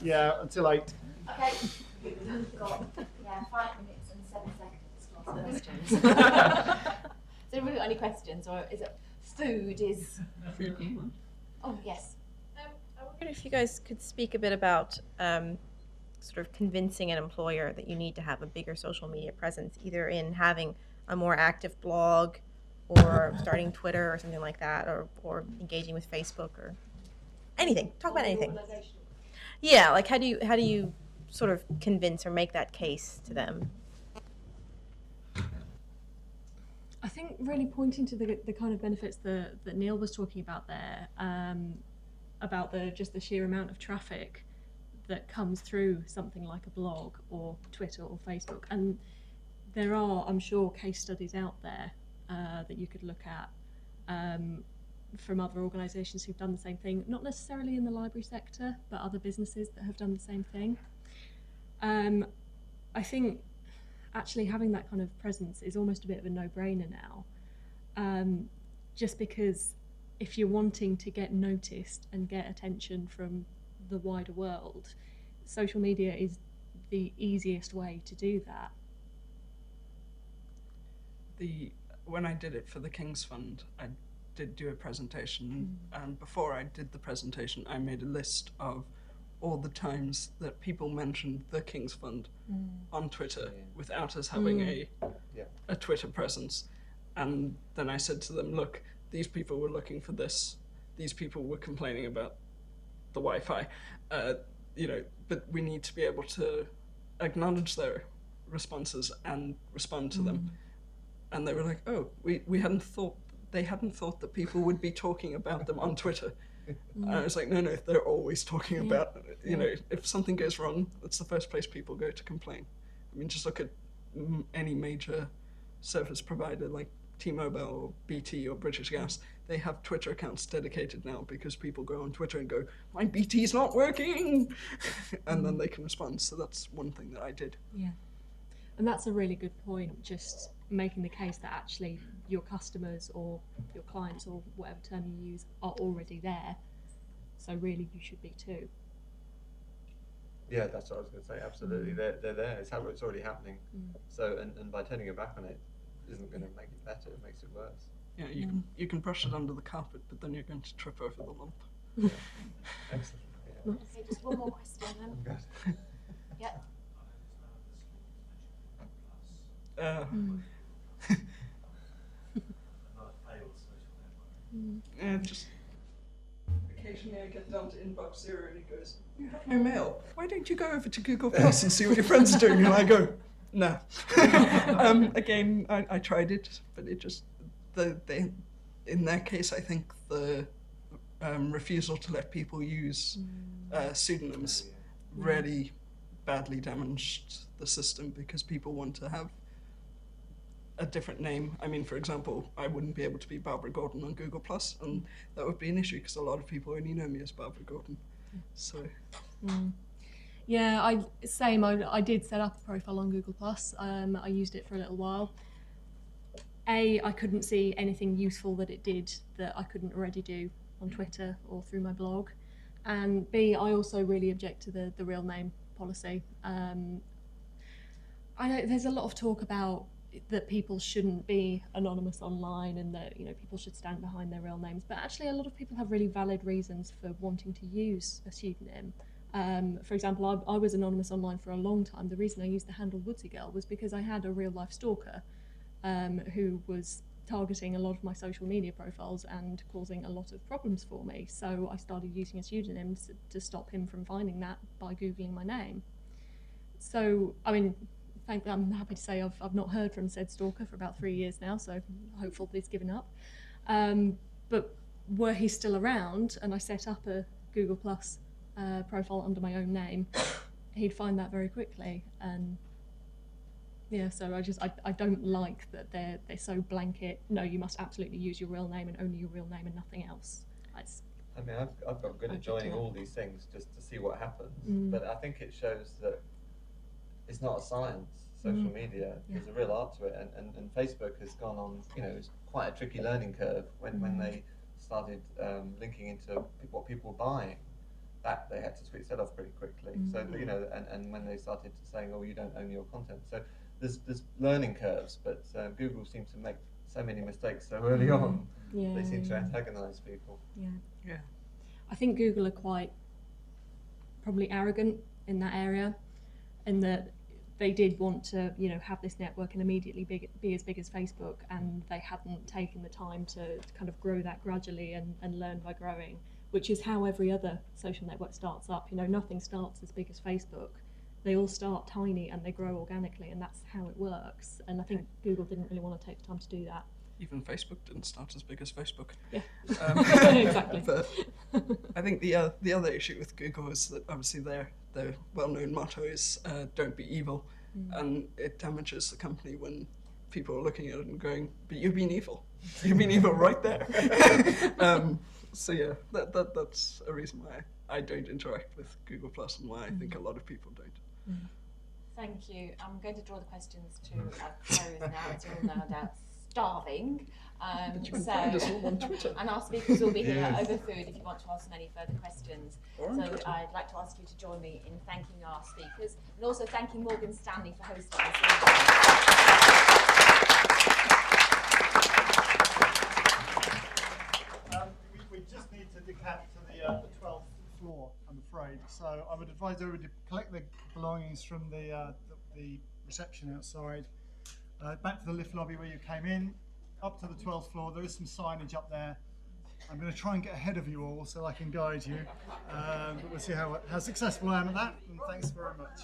yeah, until 8. Okay, we've got 5 minutes and 7 seconds to ask questions. So, anybody got any questions, or is it food? Is Food. Oh yes. I wondered if you guys could speak a bit about sort of convincing an employer that you need to have a bigger social media presence, either in having a more active blog or starting Twitter or something like that, or engaging with Facebook or anything. Talk about anything. Yeah, like how do you sort of convince or make that case to them? I think really pointing to the kind of benefits that Neil was talking about there, about just the sheer amount of traffic that comes through something like a blog or Twitter or Facebook. And there are, I'm sure, case studies out there that you could look at from other organisations who've done the same thing, not necessarily in the library sector, but other businesses that have done the same thing. I think actually having that kind of presence is almost a bit of a no-brainer now, just because if you're wanting to get noticed and get attention from the wider world, social media is the easiest way to do that. When I did it for the King's Fund, I did do a presentation, and before I did the presentation, I made a list of all the times that people mentioned the King's Fund on Twitter without us having a Twitter presence. And then I said to them, look, these people were looking for this, these people were complaining about the Wi-Fi, but we need to be able to acknowledge their responses and respond to them. And they were like, oh, we hadn't thought, they hadn't thought that people would be talking about them on Twitter. And I was like, no, they're always talking about, if something goes wrong, that's the first place people go to complain. I mean, just look at any major service provider like T-Mobile or BT or British Gas. They have Twitter accounts dedicated now because people go on Twitter and go, my BT's not working! And then they can respond. So that's one thing that I did. Yeah. And that's a really good point, just making the case that actually your customers or your clients or whatever term you use are already there. So really you should be too. Yeah, that's what I was going to say. Absolutely, they're there. It's already happening. So and by turning your back on it isn't going to make it better. It makes it worse. Yeah, you can brush it under the carpet, but then you're going to trip over the lump. Yeah. Excellent. Yeah. Okay, just one more question then. Yeah. Just occasionally I get down to inbox 0 and it goes, you have no mail. Why don't you go over to Google Plus and see what your friends are doing? And I go, no. Again, I tried it, but it just, in their case, I think the refusal to let people use pseudonyms really badly damaged the system because people want to have a different name. I mean, for example, I wouldn't be able to be Barbara Gordon on Google Plus, and that would be an issue because a lot of people only know me as Barbara Gordon. So. Yeah, I did set up a profile on Google Plus. I used it for a little while. I couldn't see anything useful that it did that I couldn't already do on Twitter or through my blog. And B, I also really object to the real name policy. I know there's a lot of talk about that people shouldn't be anonymous online and that people should stand behind their real names, but actually a lot of people have really valid reasons for wanting to use a pseudonym. For example, I was anonymous online for a long time. The reason I used the handle Woodsy Girl was because I had a real life stalker who was targeting a lot of my social media profiles and causing a lot of problems for me. So I started using a pseudonym to stop him from finding that by Googling my name. So, I mean, I'm happy to say I've not heard from said stalker for about 3 years now, so hopefully he's given up. But were he still around and I set up a Google Plus profile under my own name, he'd find that very quickly. And yeah, so I don't like that they're so blanket. No, you must absolutely use your real name and only your real name and nothing else. I mean, I've got good at joining all these things just to see what happens, but I think it shows that it's not a science. Social media, there's a real art to it, and Facebook has gone on, it's quite a tricky learning curve when they started linking into what people were buying. That they had to switch that off pretty quickly. So and when they started saying, oh, you don't own your content, so there's learning curves, but Google seems to make so many mistakes so early on. They seem to antagonize people. Yeah. I think Google are quite probably arrogant in that area, in that they did want to, have this network and immediately be as big as Facebook, and they hadn't taken the time to kind of grow that gradually and learn by growing, which is how every other social network starts up. Nothing starts as big as Facebook. They all start tiny and they grow organically, and that's how it works. And I think Google didn't really want to take the time to do that. Even Facebook didn't start as big as Facebook. Yeah, exactly. But I think the other issue with Google is that obviously their well-known motto is "Don't be evil," and it damages the company when people are looking at it and going, but you've been evil. You've been evil right there. So yeah, that's a reason why I don't interact with Google Plus and why I think a lot of people don't. Thank you. I'm going to draw the questions to a close now. It's all no doubt starving. But you can find us all on Twitter. And our speakers will be here Yes. over food if you want to ask them any further questions. Or on So Twitter. I'd like to ask you to join me in thanking our speakers and also thanking Morgan Stanley for hosting this evening. We just need to decamp to the 12th floor, I'm afraid. So I would advise everybody to collect the belongings from the reception outside, back to the lift lobby where you came in, up to the 12th floor. There is some signage up there. I'm going to try and get ahead of you all so I can guide you, but we'll see how successful I am at that. And thanks very much.